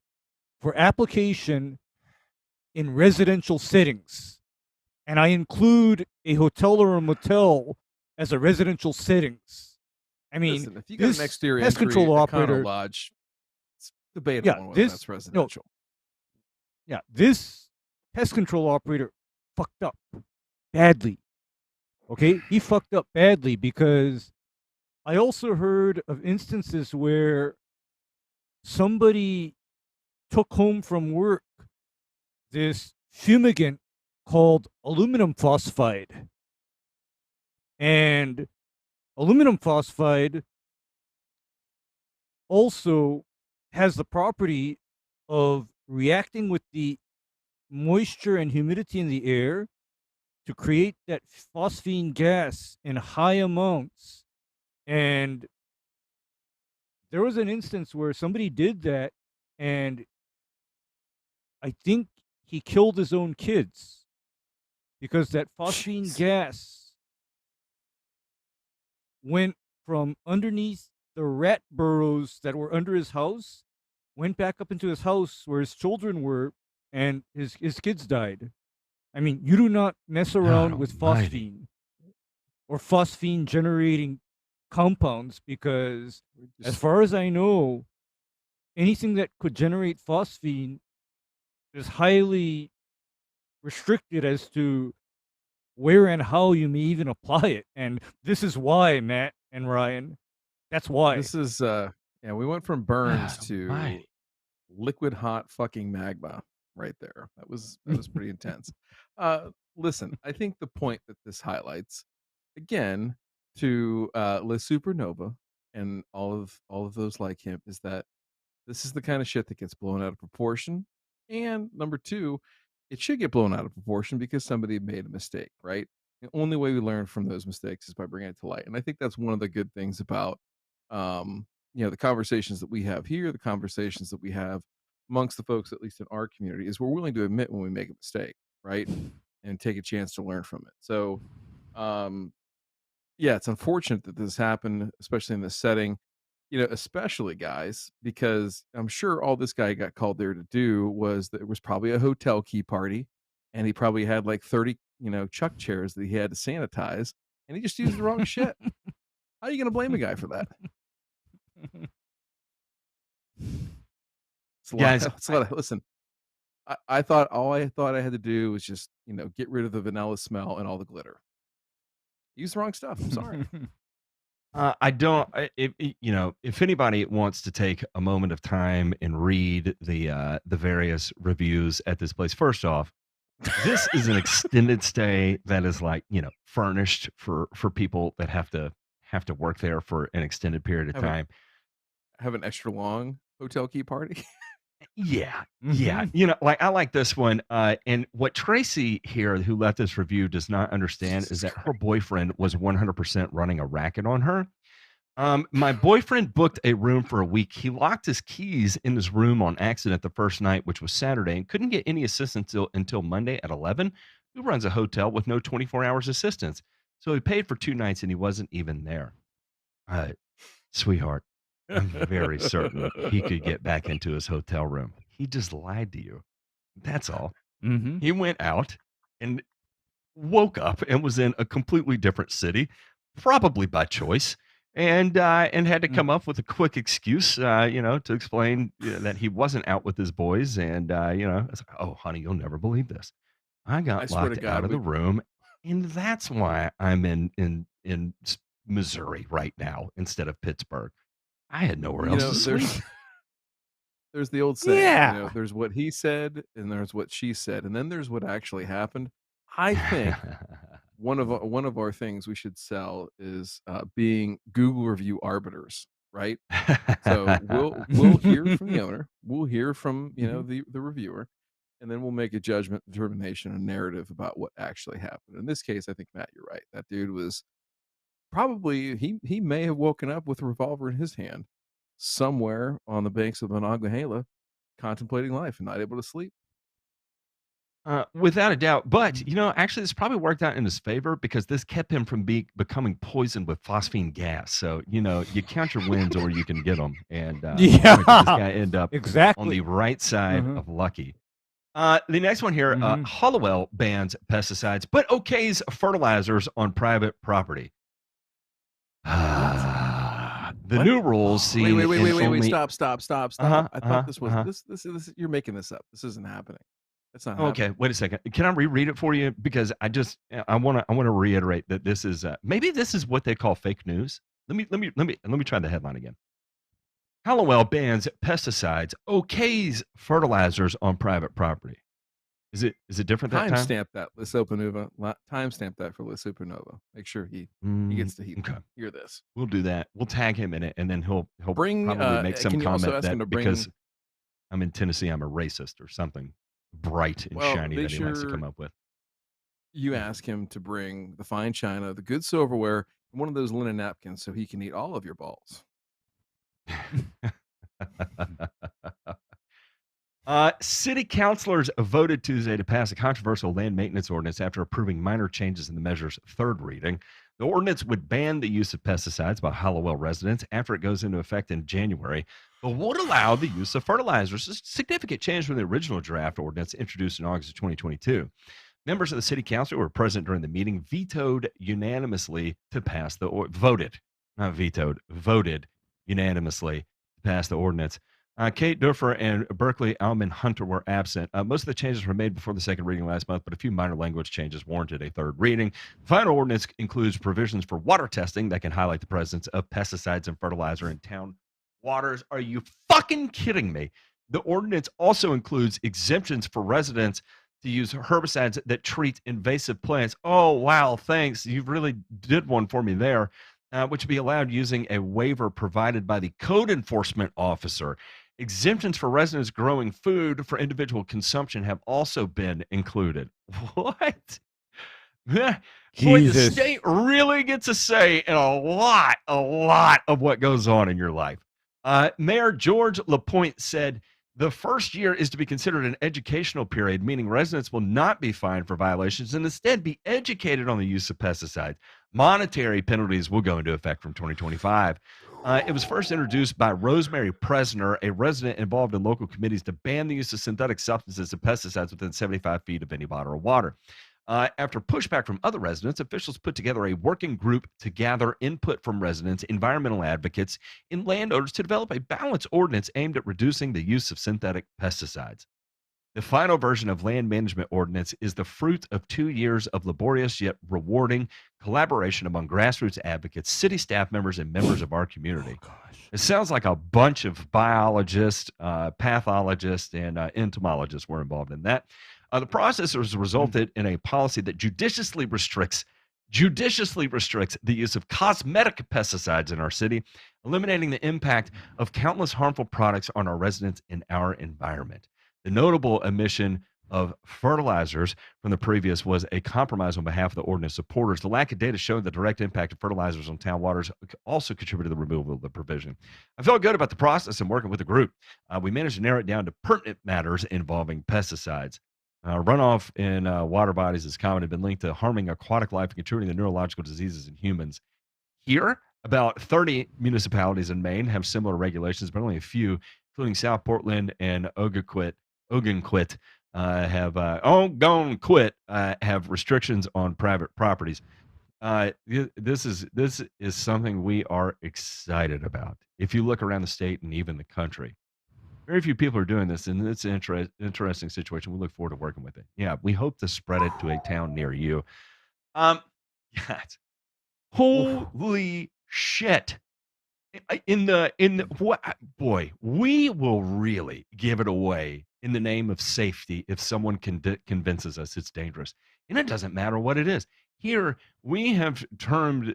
for application in residential settings. And I include a hotel or a motel as a residential settings. I mean, Listen, if you got an this exterior pest entry control Econo operator, Lodge, it's debatable yeah, on whether this that's no, residential. yeah, this pest control operator fucked up badly. Okay, he fucked up badly because I also heard of instances where somebody took home from work this fumigant called aluminum phosphide. And aluminum phosphide also has the property of reacting with the moisture and humidity in the air to create that phosphine gas in high amounts. And there was an instance where somebody did that, and I think he killed his own kids because that phosphine Jeez. gas went from underneath the rat burrows that were under his house, went back up into his house where his children were, and his kids died. I mean, you do not mess around with almighty. phosphine or phosphine generating compounds because, We're as just- far as I know, anything that could generate phosphine is highly restricted as to where and how you may even apply it. And this is why, Matt and Ryan, that's why. This is yeah, we went from burns to Almighty. liquid hot fucking magma right there. That was pretty intense. Listen, I think the point that this highlights, again, to Le Supernova and all of those like him, is that this is the kind of shit that gets blown out of proportion. And number two, it should get blown out of proportion because somebody made a mistake, right? The only way we learn from those mistakes is by bringing it to light. And I think that's one of the good things about, the conversations that we have here, the conversations that we have amongst the folks, at least in our community, is we're willing to admit when we make a mistake, right? And take a chance to learn from it. So, um, yeah, it's unfortunate that this happened, especially in this setting, especially guys, because I'm sure all this guy got called there to do was that it was probably a hotel key party, and he probably had like 30, chuck chairs that he had to sanitize, and he just used the wrong shit. How are you going to blame a guy for that? It's a lot. Guys, It's a lot. Listen, I thought I had to do was just get rid of the vanilla smell and all the glitter. Use the wrong stuff. I'm sorry. I don't. If anybody wants to take a moment of time and read the various reviews at this place, first off, this is an extended stay that is like furnished for people that have to work there for an extended period of Have a- time. Have an extra long hotel key party. Yeah, Mhm. yeah. Like I like this one. And what Tracy here, who left this review, does not understand is that her boyfriend was 100% running a racket on her. My boyfriend booked a room for a week. He locked his keys in his room on accident the first night, which was Saturday, and couldn't get any assistance until Monday at 11. Who runs a hotel with no 24 hours assistance? So he paid for 2 nights and he wasn't even there. Sweetheart, I'm very certain he could get back into his hotel room. He just lied to you. That's all. Mm-hmm. He went out and woke up and was in a completely different city, probably by choice, and had to come up with a quick excuse, to explain that he wasn't out with his boys. And it's like, oh, honey, you'll never believe this. I I got swear to locked God, out of the room, and that's why I'm in Missouri right now instead of Pittsburgh. I had nowhere else to sleep. There's the old saying, Yeah. there's what he said and there's what she said, and then there's what actually happened. I think one of our things we should sell is being Google review arbiters, right? So we'll hear from the owner, we'll hear from the reviewer, and then we'll make a judgment, determination, and narrative about what actually happened. In this case, I think Matt, you're right. That dude was probably he may have woken up with a revolver in his hand somewhere on the banks of Monongahela, contemplating life and not able to sleep. Without a doubt. But, actually, this probably worked out in his favor because this kept him from becoming poisoned with phosphine gas. So, you count your wins or you can get them. And boy, did this Yeah, guy end up on exactly. the right side Mhm. of lucky. The next one here, Mhm. Hollowell bans pesticides, but okays fertilizers on private property. The What? new rules seen Wait, in only stop. Uh-huh, I uh-huh, thought this was uh-huh. this you're making this up. This isn't happening. That's not Okay, happening. wait a second. Can I reread it for you? Because I want to reiterate that this is maybe this is what they call fake news. Let me try the headline again. Hallowell bans pesticides, okays fertilizers on private property. Is it different that time? Timestamp that, La Supernova. Timestamp that for La Supernova. Make sure he gets to Okay, hear this. we'll do that. We'll tag him in it, and then he'll Bring. probably make some Can you also comment ask him to that bring? because I'm in Tennessee, I'm a racist or something bright and Well, shiny make that he likes to sure come up with. you ask him to bring the fine china, the good silverware, and one of those linen napkins so he can eat all of your balls. City councilors voted Tuesday to pass a controversial land maintenance ordinance after approving minor changes in the measure's third reading. The ordinance would ban the use of pesticides by Hallowell residents after it goes into effect in January, but would allow the use of fertilizers, a significant change from the original draft ordinance introduced in August of 2022. Members of the city council who were present during the meeting vetoed unanimously to pass voted, not vetoed, voted unanimously to pass the ordinance. Kate Duffer and Berkeley Alman Hunter were absent. Most of the changes were made before the second reading last month, but a few minor language changes warranted a third reading. The final ordinance includes provisions for water testing that can highlight the presence of pesticides and fertilizer in town waters. Are you fucking kidding me? The ordinance also includes exemptions for residents to use herbicides that treat invasive plants. Oh, wow, thanks. You really did one for me there. Which would be allowed using a waiver provided by the code enforcement officer. Exemptions for residents growing food for individual consumption have also been included. What? Boy, the Jesus. state really gets a say in a lot of what goes on in your life. Mayor George Lapointe said the first year is to be considered an educational period, meaning residents will not be fined for violations and instead be educated on the use of pesticides. Monetary penalties will go into effect from 2025. It was first introduced by Rosemary Presner, a resident involved in local committees to ban the use of synthetic substances and pesticides within 75 feet of any body of water. After pushback from other residents, officials put together a working group to gather input from residents, environmental advocates, and landowners to develop a balanced ordinance aimed at reducing the use of synthetic pesticides. The final version of Land Management Ordinance is the fruit of 2 years of laborious yet rewarding collaboration among grassroots advocates, city staff members, and members of our community. It sounds like a bunch of biologists, pathologists, and entomologists were involved in that. The process has resulted in a policy that judiciously restricts the use of cosmetic pesticides in our city, eliminating the impact of countless harmful products on our residents and our environment. The notable omission of fertilizers from the previous was a compromise on behalf of the ordinance supporters. The lack of data showing the direct impact of fertilizers on town waters also contributed to the removal of the provision. I felt good about the process and working with the group. We managed to narrow it down to pertinent matters involving pesticides. Runoff in water bodies is common and been linked to harming aquatic life and contributing to neurological diseases in humans. Here, about 30 municipalities in Maine have similar regulations, but only a few, including South Portland and Ogunquit, have restrictions on private properties. This is something we are excited about. If you look around the state and even the country, very few people are doing this, and it's an interesting situation. We look forward to working with it. Yeah, we hope to spread it to a town near you. Yes. Holy shit! Boy, we will really give it away in the name of safety if someone convinces us it's dangerous, and it doesn't matter what it is. Here we have coined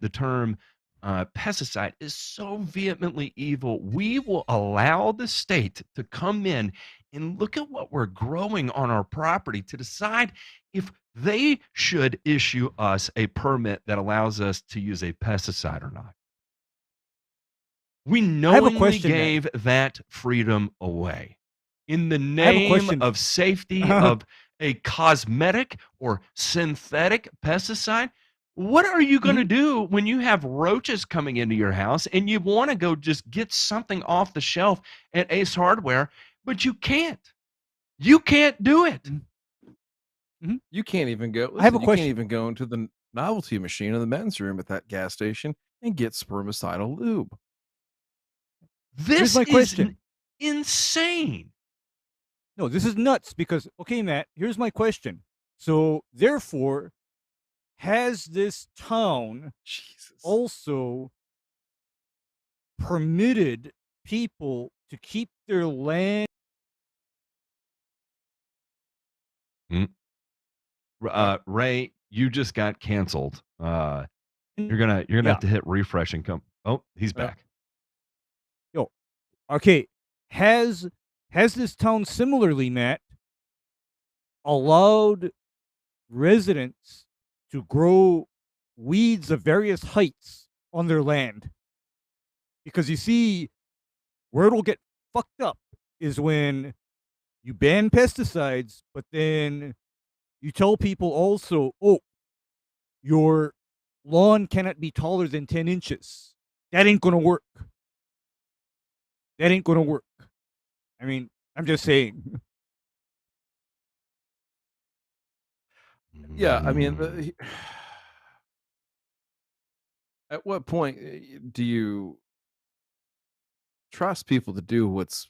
the term pesticide is so vehemently evil. We will allow the state to come in and look at what we're growing on our property to decide if they should issue us a permit that allows us to use a pesticide or not. We I have a knowingly question. gave that freedom away. in the I have a name question. of safety of a cosmetic or synthetic pesticide. What are you going to do when you have roaches coming into your house and you want to go just get something off the shelf at Ace Hardware, but you can't? You can't do it. You can't even go. I have a Listen, you question. can't even go into the novelty machine in the men's room at that gas station and get spermicidal lube. This my is question. insane. No, this is nuts because, okay, Matt, here's my question. So, therefore, has this town Jesus. also permitted people to keep their land? Ray, you just got canceled. You're gonna Yeah. have to hit refresh and come. Oh, he's back. Yo, okay. Has this town similarly, Matt, allowed residents to grow weeds of various heights on their land? Because you see, where it'll get fucked up is when you ban pesticides, but then you tell people also, oh, your lawn cannot be taller than 10 inches. That ain't gonna work. That ain't gonna work. I mean, I'm just saying. Yeah, I mean, at what point do you trust people to do what's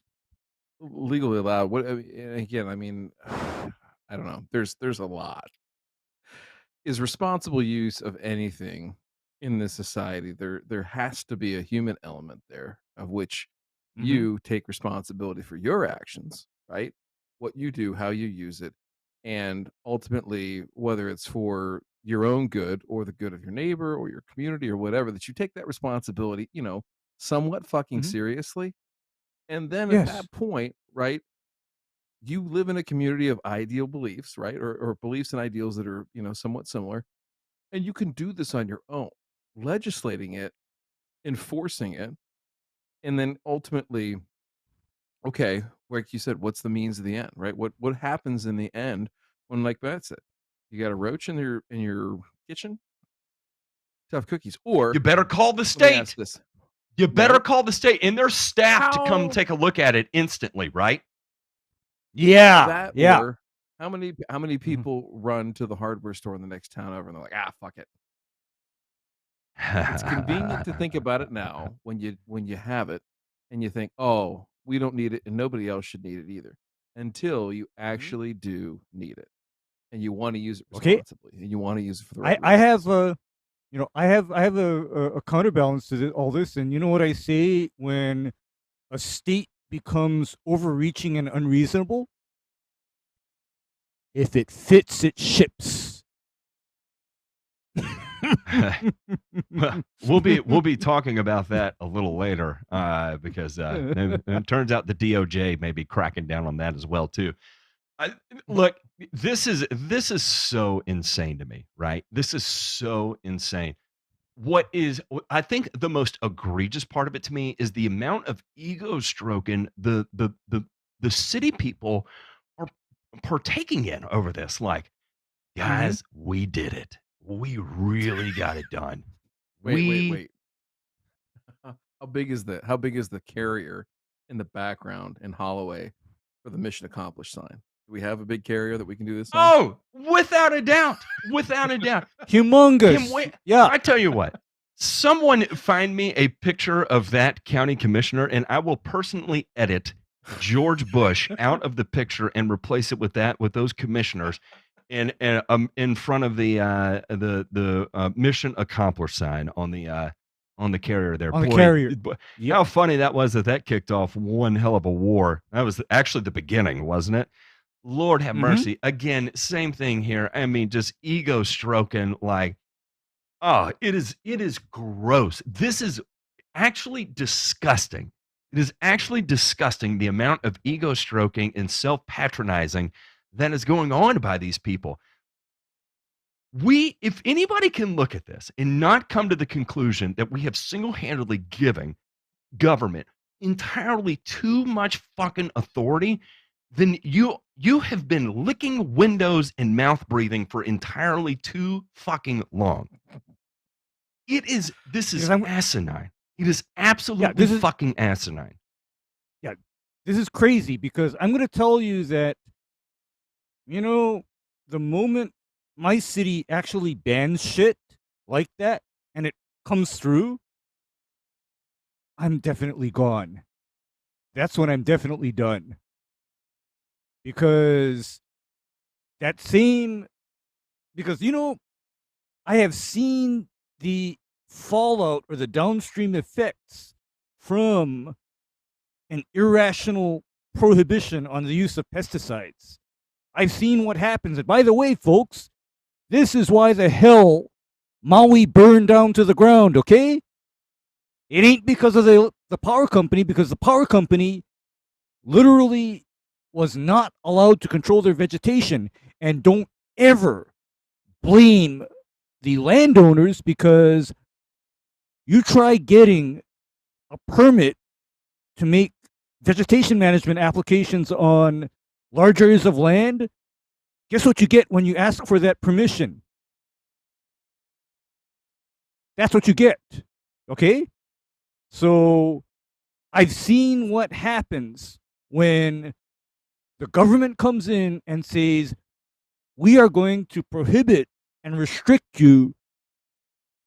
legally allowed? What again? I mean, I don't know. There's a lot. Is responsible use of anything in this society? There has to be a human element there, of which you take responsibility for your actions, right? What you do, how you use it, and ultimately whether it's for your own good or the good of your neighbor or your community or whatever, that you take that responsibility, somewhat fucking seriously. And then at Yes. that point, right, you live in a community of ideal beliefs, right? Or beliefs and ideals that are, somewhat similar. And you can do this on your own, legislating it, enforcing it, and then ultimately, okay, like you said, what's the means of the end, right? What happens in the end when, like Matt said, you got a roach in your kitchen? Tough cookies. Or You better call the let me ask state. this. You better No. call the state and their staff to come How- take a look at it instantly, right? Yeah. That Yeah. or how many people run to the hardware store in the next town over and they're like, fuck it. It's convenient to think about it now when you have it and you think, oh, we don't need it and nobody else should need it either, until you actually do need it and you want to use it Okay. responsibly and you want to use it for the right I have reasons. I have a counterbalance to all this, and you know what I say when a state becomes overreaching and unreasonable? If it fits, it ships. We'll be talking about that a little later because it turns out the DOJ may be cracking down on that as well too. Look, this is so insane to me, right? This is so insane. What is I think the most egregious part of it to me is the amount of ego stroking the city people are partaking in over this. Like, guys, we did it. We really got it done. Wait. How big is the carrier in the background in Holloway for the mission accomplished sign? Do we have a big carrier that we can do this on? Oh, without a doubt. Without a doubt. Humongous. Yeah. I tell you what. Someone find me a picture of that county commissioner, and I will personally edit George Bush out of the picture and replace it with those commissioners, in front of the mission accomplished sign on the carrier there. On the carrier. How funny that was that kicked off one hell of a war. That was actually the beginning, wasn't it? Lord have mercy. Again, same thing here. I mean, just ego stroking like. Oh, it is gross. This is actually disgusting. It is actually disgusting the amount of ego stroking and self-patronizing that is going on by these people. If anybody can look at this and not come to the conclusion that we have single-handedly given government entirely too much fucking authority, then you have been licking windows and mouth breathing for entirely too fucking long. This is asinine. It is absolutely fucking asinine. Yeah, this is crazy because I'm going to tell you that, the moment my city actually bans shit like that and it comes through, I'm definitely gone. That's when I'm definitely done. Because I have seen the fallout or the downstream effects from an irrational prohibition on the use of pesticides. I've seen what happens. And by the way, folks, this is why the hell Maui burned down to the ground, okay? It ain't because of the power company, because the power company literally was not allowed to control their vegetation. And don't ever blame the landowners, because you try getting a permit to make vegetation management applications on large areas of land. Guess what you get when you ask for that permission? That's what you get. Okay? So I've seen what happens when the government comes in and says, we are going to prohibit and restrict you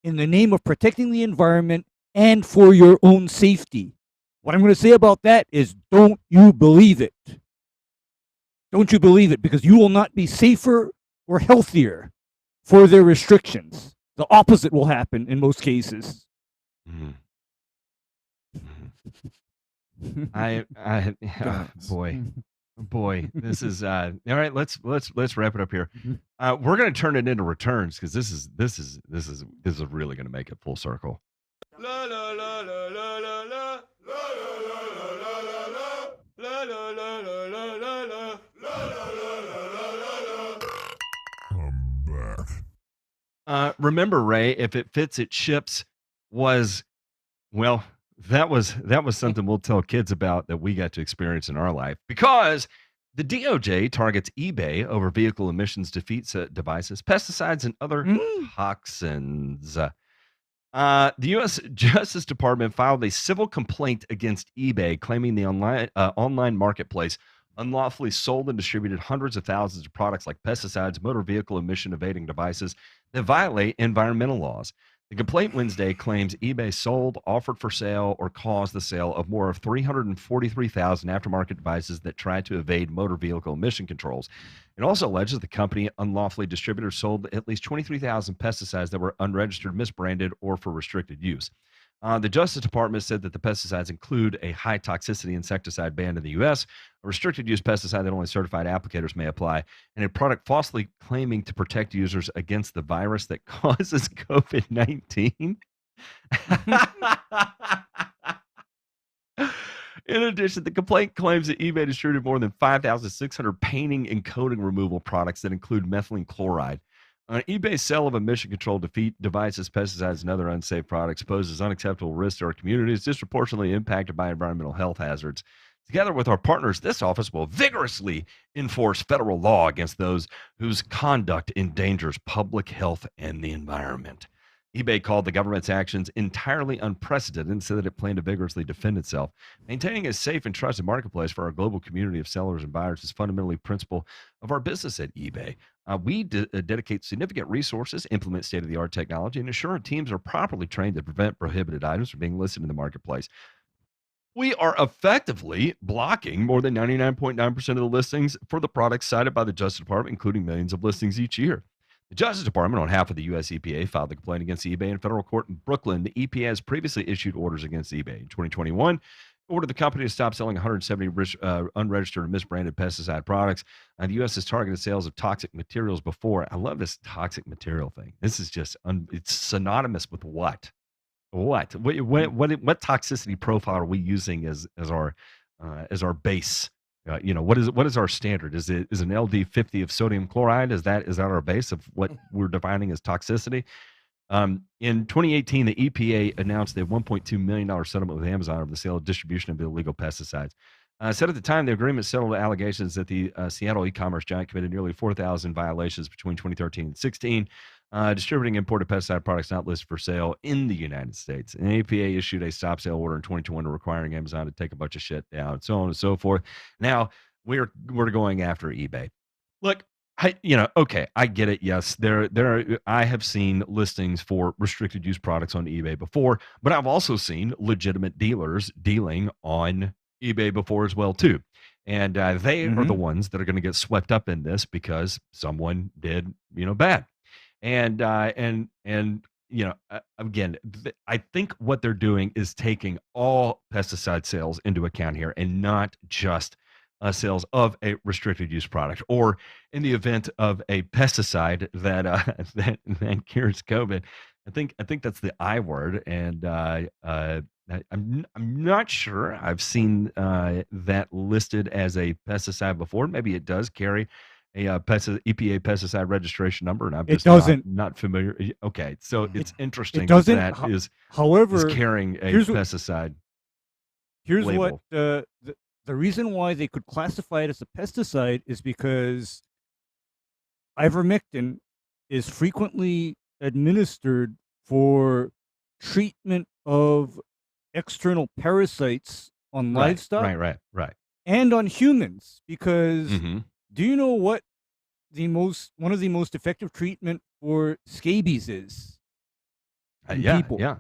in the name of protecting the environment and for your own safety. What I'm going to say about that is, don't you believe it. Don't you believe it, because you will not be safer or healthier for their restrictions. The opposite will happen in most cases. Mm-hmm. Boy, this is all right. Let's wrap it up here. We're gonna turn it into returns, because this is really gonna make it full circle. La la la la la la la la la la la la. I'm back. Remember, Ray, if it fits, it ships that was something we'll tell kids about that we got to experience in our life, because the DOJ targets eBay over vehicle emissions defeat devices, pesticides, and other toxins. The U.S. Justice Department filed a civil complaint against eBay, claiming the online marketplace unlawfully sold and distributed hundreds of thousands of products like pesticides, motor vehicle emission evading devices that violate environmental laws. The complaint Wednesday claims eBay sold, offered for sale, or caused the sale of more of 343,000 aftermarket devices that tried to evade motor vehicle emission controls. It also alleges the company unlawfully distributed or sold at least 23,000 pesticides that were unregistered, misbranded, or for restricted use. The Justice Department said that the pesticides include a high toxicity insecticide banned in the U.S., a restricted use pesticide that only certified applicators may apply, and a product falsely claiming to protect users against the virus that causes COVID-19. In addition, the complaint claims that eBay distributed more than 5,600 painting and coating removal products that include methylene chloride. eBay's sale of emission control defeat devices, pesticides, and other unsafe products poses unacceptable risks to our communities, disproportionately impacted by environmental health hazards. Together with our partners, this office will vigorously enforce federal law against those whose conduct endangers public health and the environment. eBay called the government's actions entirely unprecedented and said that it planned to vigorously defend itself. Maintaining a safe and trusted marketplace for our global community of sellers and buyers is fundamentally the principle of our business at eBay. We dedicate significant resources, implement state-of-the-art technology, and ensure our teams are properly trained to prevent prohibited items from being listed in the marketplace. We are effectively blocking more than 99.9% of the listings for the products cited by the Justice Department, including millions of listings each year. The Justice Department, on behalf of the U.S. EPA, filed the complaint against eBay in federal court in Brooklyn. The EPA has previously issued orders against eBay. In 2021, ordered the company to stop selling 170 unregistered and misbranded pesticide products. The U.S. has targeted sales of toxic materials before. I love this toxic material thing. This is just, it's synonymous with what? What toxicity profile are we using as our base? What is our standard? Is an LD50 of sodium chloride? Is that our base of what we're defining as toxicity? In 2018, the EPA announced a $1.2 million settlement with Amazon over the sale of distribution of illegal pesticides. said at the time the agreement settled allegations that the Seattle e-commerce giant committed nearly 4,000 violations between 2013 and 16, distributing imported pesticide products not listed for sale in the United States. And the EPA issued a stop sale order in 2021 requiring Amazon to take a bunch of shit down, so on and so forth. Now we're going after eBay. Look, okay, I get it. Yes, I have seen listings for restricted use products on eBay before, but I've also seen legitimate dealers dealing on eBay before as well too, and they are the ones that are going to get swept up in this because someone did bad, and again, I think what they're doing is taking all pesticide sales into account here and not just sales of a restricted use product, or in the event of a pesticide that that cures COVID. I think that's the I word, and I'm not sure I've seen that listed as a pesticide before. Maybe it does carry a EPA pesticide registration number, and I'm It just doesn't. not familiar. Okay, so it's interesting doesn't. that is However, carrying a here's what- pesticide. Here's label. what the reason why they could classify it as a pesticide is because ivermectin is frequently administered for treatment of external parasites on livestock Right. and on humans. Because Mhm. do you know what one of the most effective treatment for scabies is? In people. Yeah,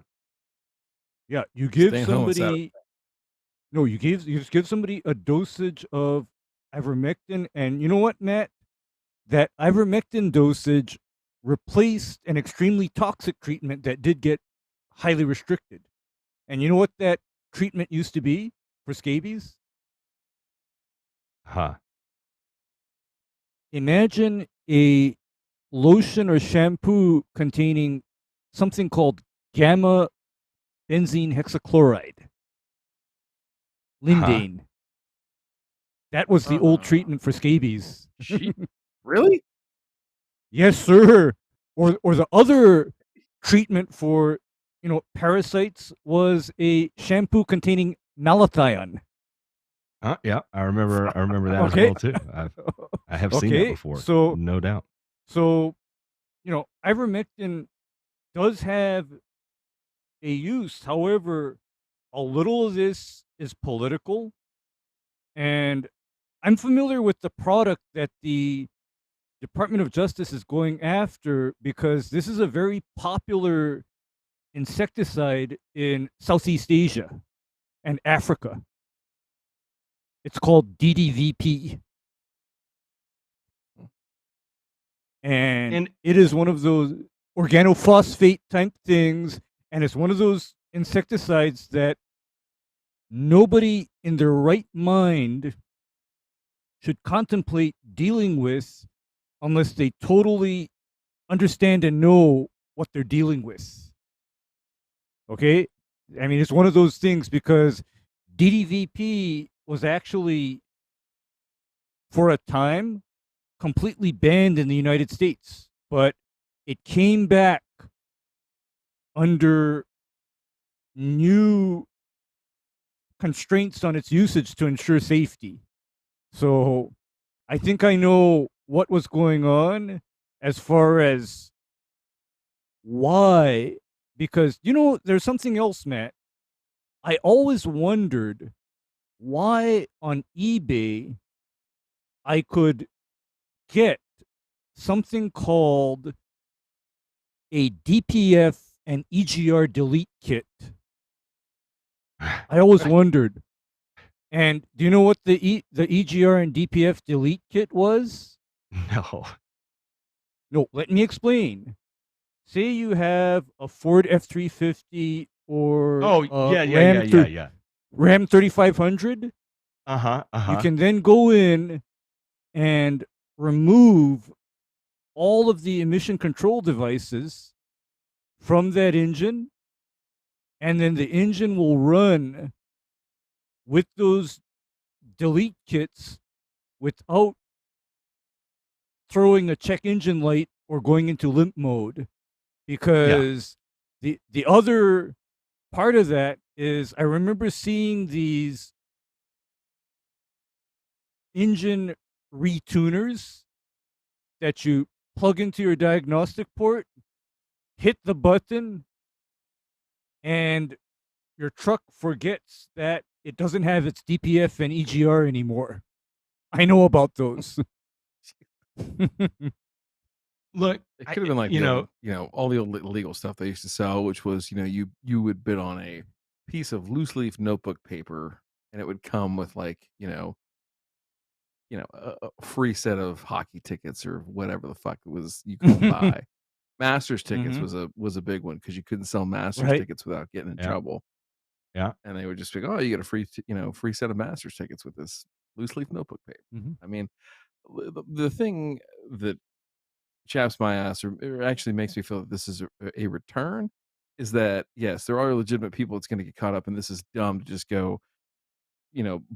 you give Staying home with somebody. No, you just give somebody a dosage of ivermectin, and you know what, Matt? That ivermectin dosage replaced an extremely toxic treatment that did get highly restricted. And you know what that treatment used to be for scabies? Huh. Imagine a lotion or shampoo containing something called gamma benzene hexachloride. Lindane. That was the old treatment for scabies. Really? Yes, sir. Or the other treatment for parasites was a shampoo containing malathion. Yeah, I remember that Okay. as well too. I have seen that Okay, before. so- no doubt. So, ivermectin does have a use. However, a little of this is political. And I'm familiar with the product that the Department of Justice is going after because this is a very popular insecticide in Southeast Asia and Africa. It's called DDVP. And it is one of those organophosphate type things, and it's one of those insecticides that nobody in their right mind should contemplate dealing with unless they totally understand and know what they're dealing with. Okay? I mean, it's one of those things because DDVP was actually, for a time, completely banned in the United States, but it came back under new constraints on its usage to ensure safety. So I think I know what was going on as far as why, because there's something else, Matt. I always wondered why on eBay I could get something called a DPF and EGR delete kit. I always wondered. And do you know what the EGR and DPF delete kit was? No. No, let me explain. Say you have a Ford F-350 or Ram 3500. You can then go in and remove all of the emission control devices from that engine, and then the engine will run with those delete kits without throwing a check engine light or going into limp mode. Because the other part of that is I remember seeing these engine retuners that you plug into your diagnostic port, hit the button, and your truck forgets that it doesn't have its DPF and EGR anymore. I know about those. Look, It could have been like all the illegal stuff they used to sell, which was you would bid on a piece of loose leaf notebook paper, and it would come with like a free set of hockey tickets or whatever the fuck it was you could buy. Masters tickets was a big one because you couldn't sell Masters tickets without getting in trouble. Yeah, and they would just be, oh, you get a free free set of Masters tickets with this loose leaf notebook paper. I mean, the thing that chaps my ass or actually makes me feel that this is a return is that yes, there are legitimate people that's going to get caught up, and this is dumb to just go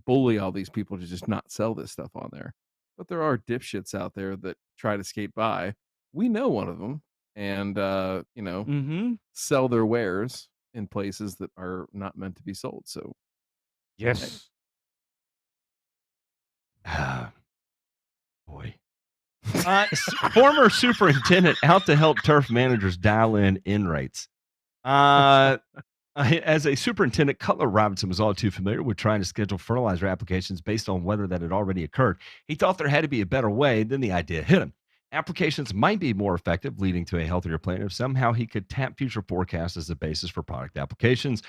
bully all these people to just not sell this stuff on there. But there are dipshits out there that try to skate by. We know one of them, and sell their wares in places that are not meant to be sold. So yes. Boy. Former superintendent out to help turf managers dial in rates. As a superintendent, Cutler Robinson was all too familiar with trying to schedule fertilizer applications based on weather that had already occurred. He thought there had to be a better way, then the idea hit him. Applications might be more effective, leading to a healthier plant if somehow he could tap future forecasts as a basis for product applications.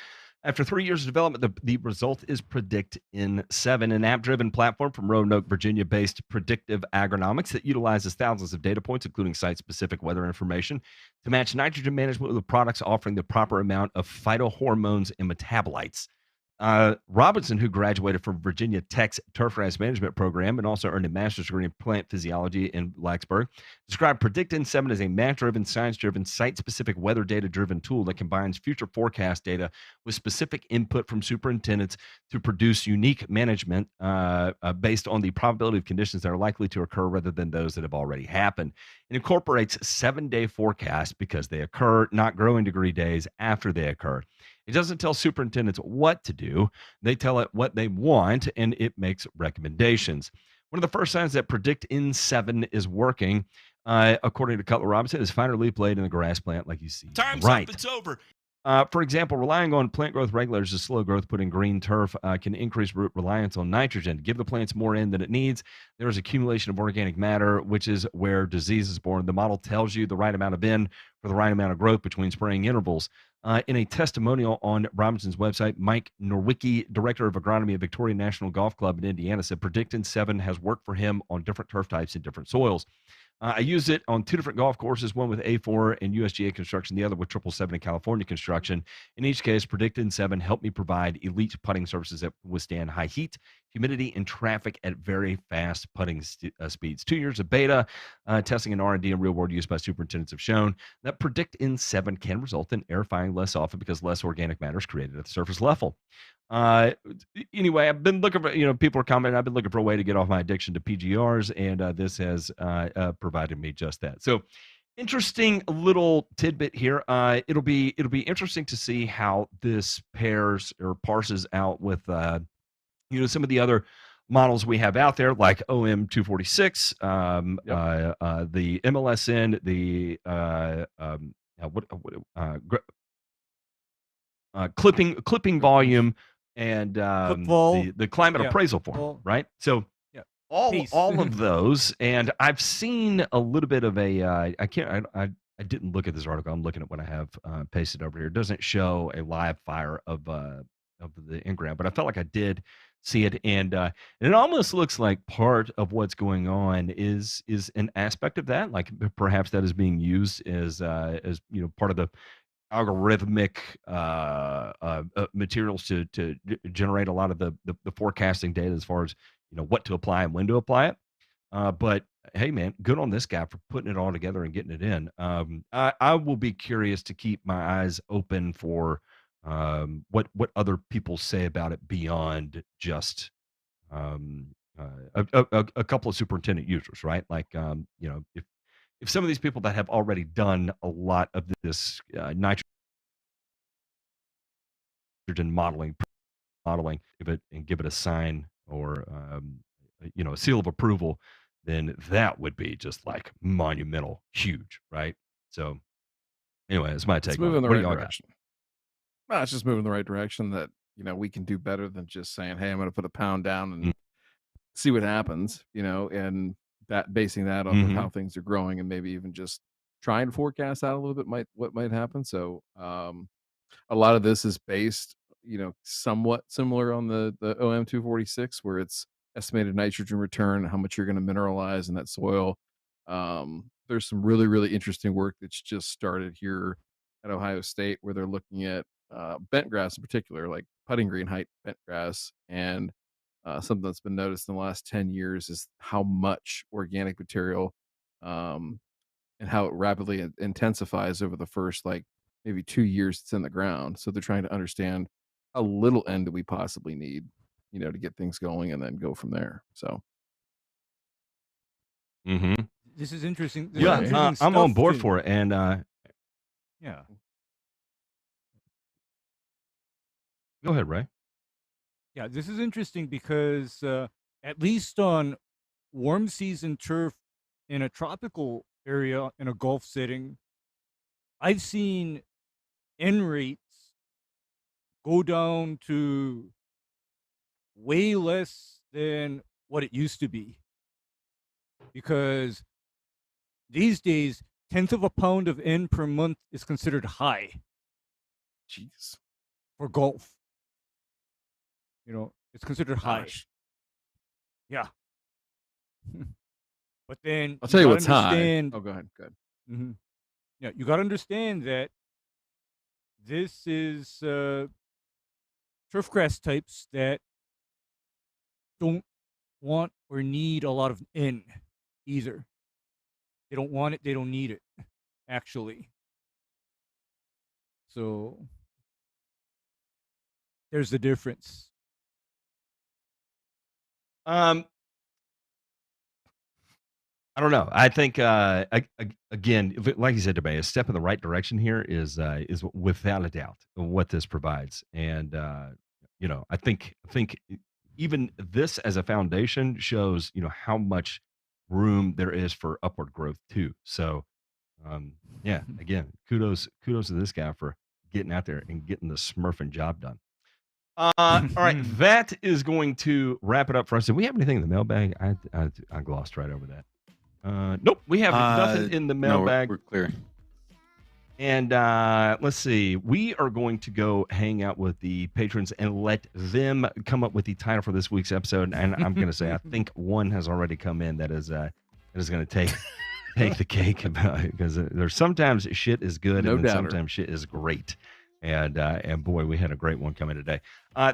After 3 years of development, the result is Predict in 7, an app-driven platform from Roanoke, Virginia-based Predictive Agronomics that utilizes thousands of data points, including site-specific weather information, to match nitrogen management with the products offering the proper amount of phytohormones and metabolites. Robinson, who graduated from Virginia Tech's turfgrass management program and also earned a master's degree in plant physiology in Blacksburg, described Predict N7 as a math-driven, science-driven, site-specific, weather data-driven tool that combines future forecast data with specific input from superintendents to produce unique management based on the probability of conditions that are likely to occur rather than those that have already happened. It incorporates 7-day forecasts because they occur, not growing degree days after they occur. It doesn't tell superintendents what to do. They tell it what they want, and it makes recommendations. One of the first signs that Predict N7 is working, according to Cutler Robinson, is finer leaf blade in the grass plant like you see. Time's right. up. It's over. For example, relying on plant growth regulators to slow growth put in green turf can increase root reliance on nitrogen. Give the plants more in than it needs. There is accumulation of organic matter, which is where disease is born. The model tells you the right amount of in for the right amount of growth between spraying intervals. In a testimonial on Robinson's website, Mike Norwicki, director of agronomy at Victoria National Golf Club in Indiana, said Predict N7 has worked for him on different turf types and different soils. I used it on 2 different golf courses, one with A4 and USGA construction, the other with 777 in California construction. In each case, Predict N7 helped me provide elite putting surfaces that withstand high heat, humidity, and traffic at very fast putting speeds. 2 years of beta testing and R&D and real-world use by superintendents have shown that Predict N7 can result in air firing less often because less organic matter is created at the surface level. Anyway, I've been looking for, people are commenting, I've been looking for a way to get off my addiction to PGRs, and this has provided me just that. So interesting little tidbit here. It'll be interesting to see how this pairs or parses out with some of the other models we have out there, like OM 246, the MLSN, the clipping volume, and the climate appraisal form, right? So all of those, and I've seen a little bit of a I didn't look at this article. I'm looking at what I have pasted over here. It doesn't show a live fire of the engram, but I felt like I did see it, and it almost looks like part of what's going on is an aspect of that, like perhaps that is being used as part of the algorithmic materials to generate a lot of the forecasting data as far as what to apply and when to apply it. But hey, man, good on this guy for putting it all together and getting it in. I will be curious to keep my eyes open for what other people say about it beyond just a couple of superintendent users, right? Like if some of these people that have already done a lot of this nitrogen modeling, give it a sign or a seal of approval, then that would be just like monumental, huge, right? So anyway, that's my It's take on moving it. in the What do right y'all got? direction. Well, it's just moving in the right direction that, we can do better than just saying, hey, I'm going to put a pound down and see what happens, and that basing that off of Mm-hmm. how things are growing and maybe even just trying to forecast out a little bit what might happen. So a lot of this is based, somewhat similar on the OM 246, where it's estimated nitrogen return, how much you're going to mineralize in that soil. There's some really, really interesting work that's just started here at Ohio State, where they're looking at bent grass in particular, like putting green height bent grass. And something that's been noticed in the last 10 years is how much organic material and how it rapidly intensifies over the first like maybe 2 years it's in the ground. So they're trying to understand how little N do we possibly need, to get things going and then go from there. So Mm-hmm. This is interesting. This is Yeah, interesting I'm on stuff board to- for it. And Yeah. go ahead, Ray. Yeah, this is interesting because at least on warm season turf in a tropical area in a Gulf setting, I've seen N rates go down to way less than what it used to be. Because these days, 1/10 of a pound of N per month is considered high jeez. for Gulf. It's considered high. Gosh. Yeah. But then I'll tell you gotta what's high. understand- Oh, go ahead. Good. Mm-hmm. Yeah, you got to understand that this is turfgrass types that don't want or need a lot of N either. They don't want it, they don't need it, actually. So there's the difference. I don't know. I think again, like you said, DeMay, a step in the right direction here is without a doubt what this provides. And I think even this as a foundation shows how much room there is for upward growth too. So yeah, again, kudos to this guy for getting out there and getting the smurfing job done. All right, that is going to wrap it up for us. Did we have anything in the mailbag? I glossed right over that. Nope, we have nothing in the mailbag. We're clear. And let's see. We are going to go hang out with the patrons and let them come up with the title for this week's episode. And I'm going to say, I think one has already come in that is going to take the cake about it, because there's sometimes shit is good and then sometimes shit is great. And boy, we had a great one coming today.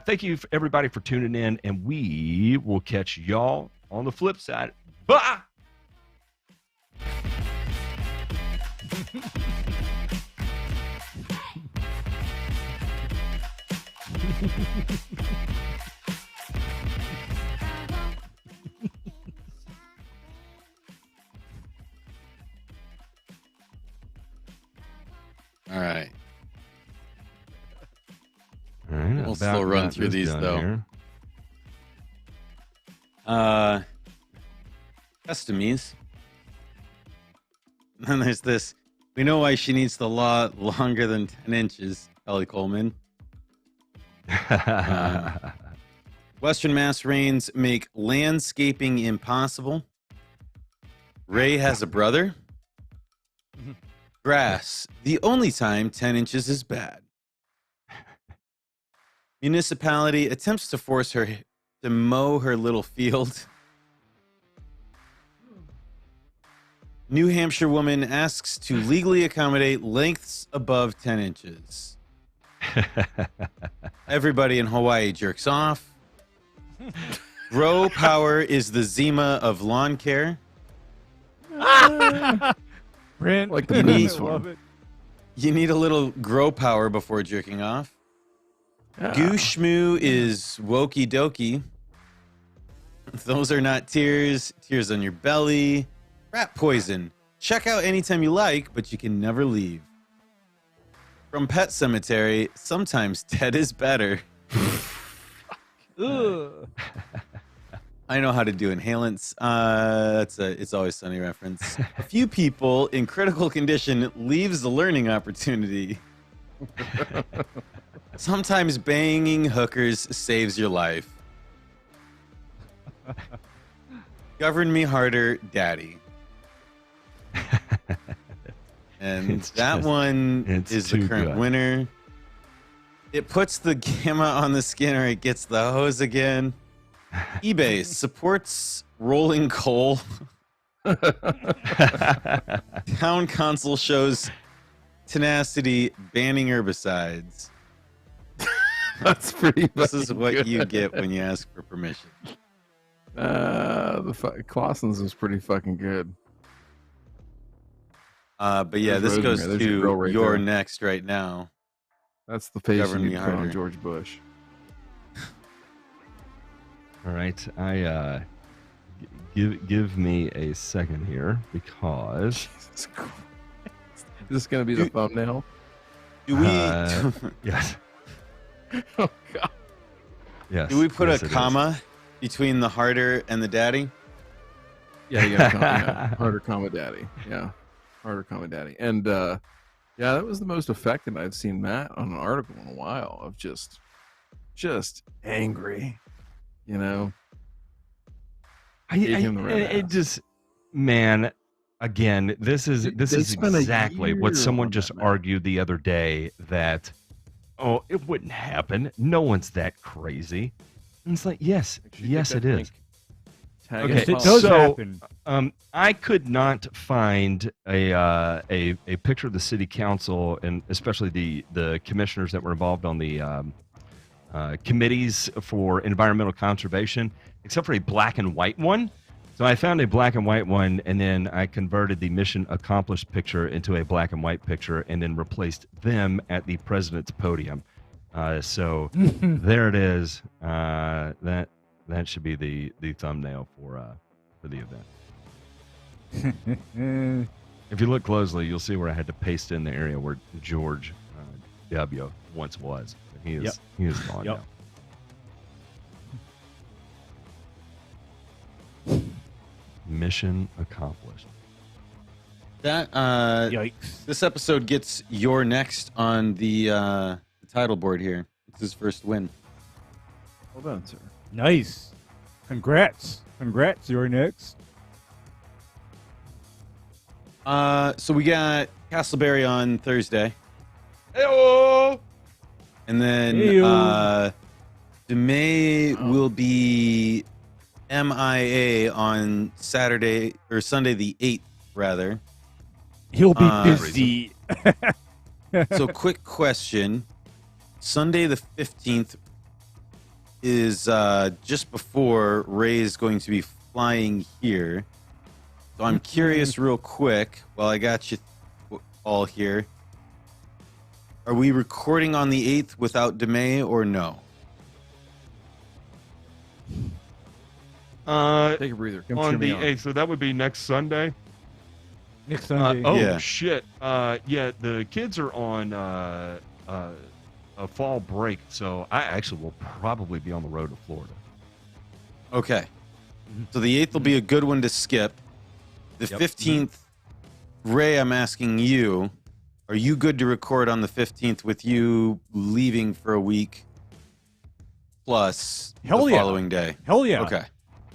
Thank you everybody for tuning in, and we will catch y'all on the flip side. Bye. All right. All right, We'll slow run through these though. Here. Customies. And then there's this. We know why she needs the law longer than 10 inches, Ellie Coleman. Western Mass rains make landscaping impossible. Ray has a brother. Grass, the only time 10 inches is bad. Municipality attempts to force her to mow her little field. New Hampshire woman asks to legally accommodate lengths above 10 inches. Everybody in Hawaii jerks off. Grow power is the Zima of lawn care. Brent, Like the I Boone's love Farm. it. You need a little grow power before jerking off. Gooshmoo is wokey dokey. Those are not tears. Tears on your belly. Rat poison. Check out anytime you like, but you can never leave. From Pet Cemetery, sometimes dead is better. Ugh. I know how to do inhalants. That's a It's Always Sunny reference. A few people in critical condition leaves the learning opportunity. Sometimes banging hookers saves your life. Govern me harder, daddy. And It's that just- one it's is the too current good. winner. It puts the gamma on the skin or it gets the hose again. eBay supports rolling coal. Town council shows tenacity banning herbicides. That's pretty. This is fucking what good. you get when you ask for permission. Clausen's was pretty fucking good. But yeah, There's this goes Rosemary. There's your to girl right your there. next right now. That's the face Govern you me need to put on harder. George Bush. All right, give me a second here because Jesus Christ. Is this gonna be the thumbnail? Do we yes, Oh God. yes. do we put yes, a it is. comma between the harder and the daddy? Yeah, you got yeah. Harder comma daddy. Yeah, harder comma daddy. And yeah, that was the most effective I've seen Matt on an article in a while. Of just angry, you know. Gave him the red it ass. just, man. Again, this is They spent a exactly what year someone on just that, man. argued the other day that, oh, it wouldn't happen. No one's that crazy. And it's like, yes, Actually, yes, take it that is. link. Tag Okay, Yes, us it all. does so- happen. I could not find a picture of the city council and especially the commissioners that were involved on the committees for environmental conservation, except for a black and white one. So I found a black and white one, and then I converted the mission accomplished picture into a black and white picture, and then replaced them at the president's podium. So there it is. That should be the thumbnail for the event. If you look closely, you'll see where I had to paste in the area where George W. once was. He is Yep. he is gone Yep. now. Mission accomplished. That Yikes. this episode gets your next on the title board here. It's his first win. Well done, sir. Nice. Congrats. Congrats. You're next. So we got Castleberry on Thursday, Hey-oh! and then Heyo. DeMay Oh. will be MIA on Saturday or Sunday the 8th, rather. He'll be Uh, busy. So, quick question: Sunday the 15th is just before Ray is going to be flying here. So I'm curious, real quick, while I got you all here, are we recording on the 8th without DeMay or no? Take a breather. Come On cheer me the on. 8th, so that would be next Sunday. Next Sunday. Oh Yeah. shit! Yeah, the kids are on a fall break, so I actually will probably be on the road to Florida. Okay. So the 8th will be a good one to skip. The Yep. 15th, Ray, I'm asking you, are you good to record on the 15th with you leaving for a week plus Hell the yeah. following day? Hell yeah. Okay.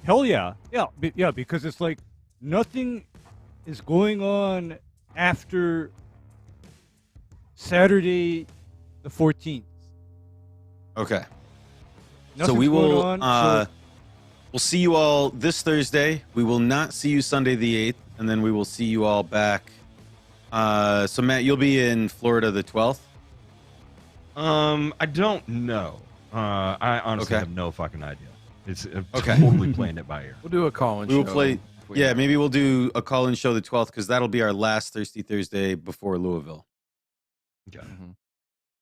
Hell yeah. Yeah, because it's like nothing is going on after Saturday the 14th. Okay. So Nothing's we will going on, so- we'll see you all this Thursday. We will not see you Sunday the 8th, and then we will see you all back. So Matt, you'll be in Florida the 12th. I don't know. I honestly Okay. have no fucking idea. It's Okay. totally playing it by ear. We'll do a call and We will show play. if we Yeah, have- maybe we'll do a call-in show the 12th because that'll be our last Thirsty Thursday before Louisville. Okay. Mhm.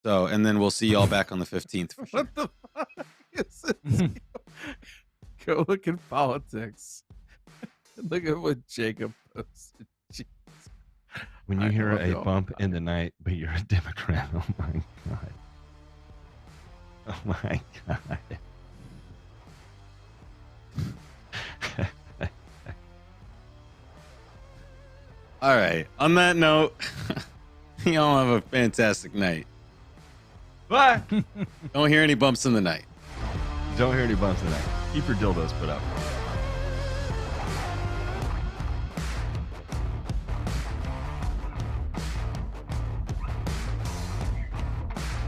So, and then we'll see y'all back on the 15th. For sure. What the fuck is this? Go look at politics. Look at what Jacob posted. Jeez. When you I hear love a y'all. bump in the night, but you're a Democrat, oh my god. Oh my god. All right. On that note, y'all have a fantastic night. Bye. Don't hear any bumps in the night. Don't hear any bumps tonight. Keep your dildos put up.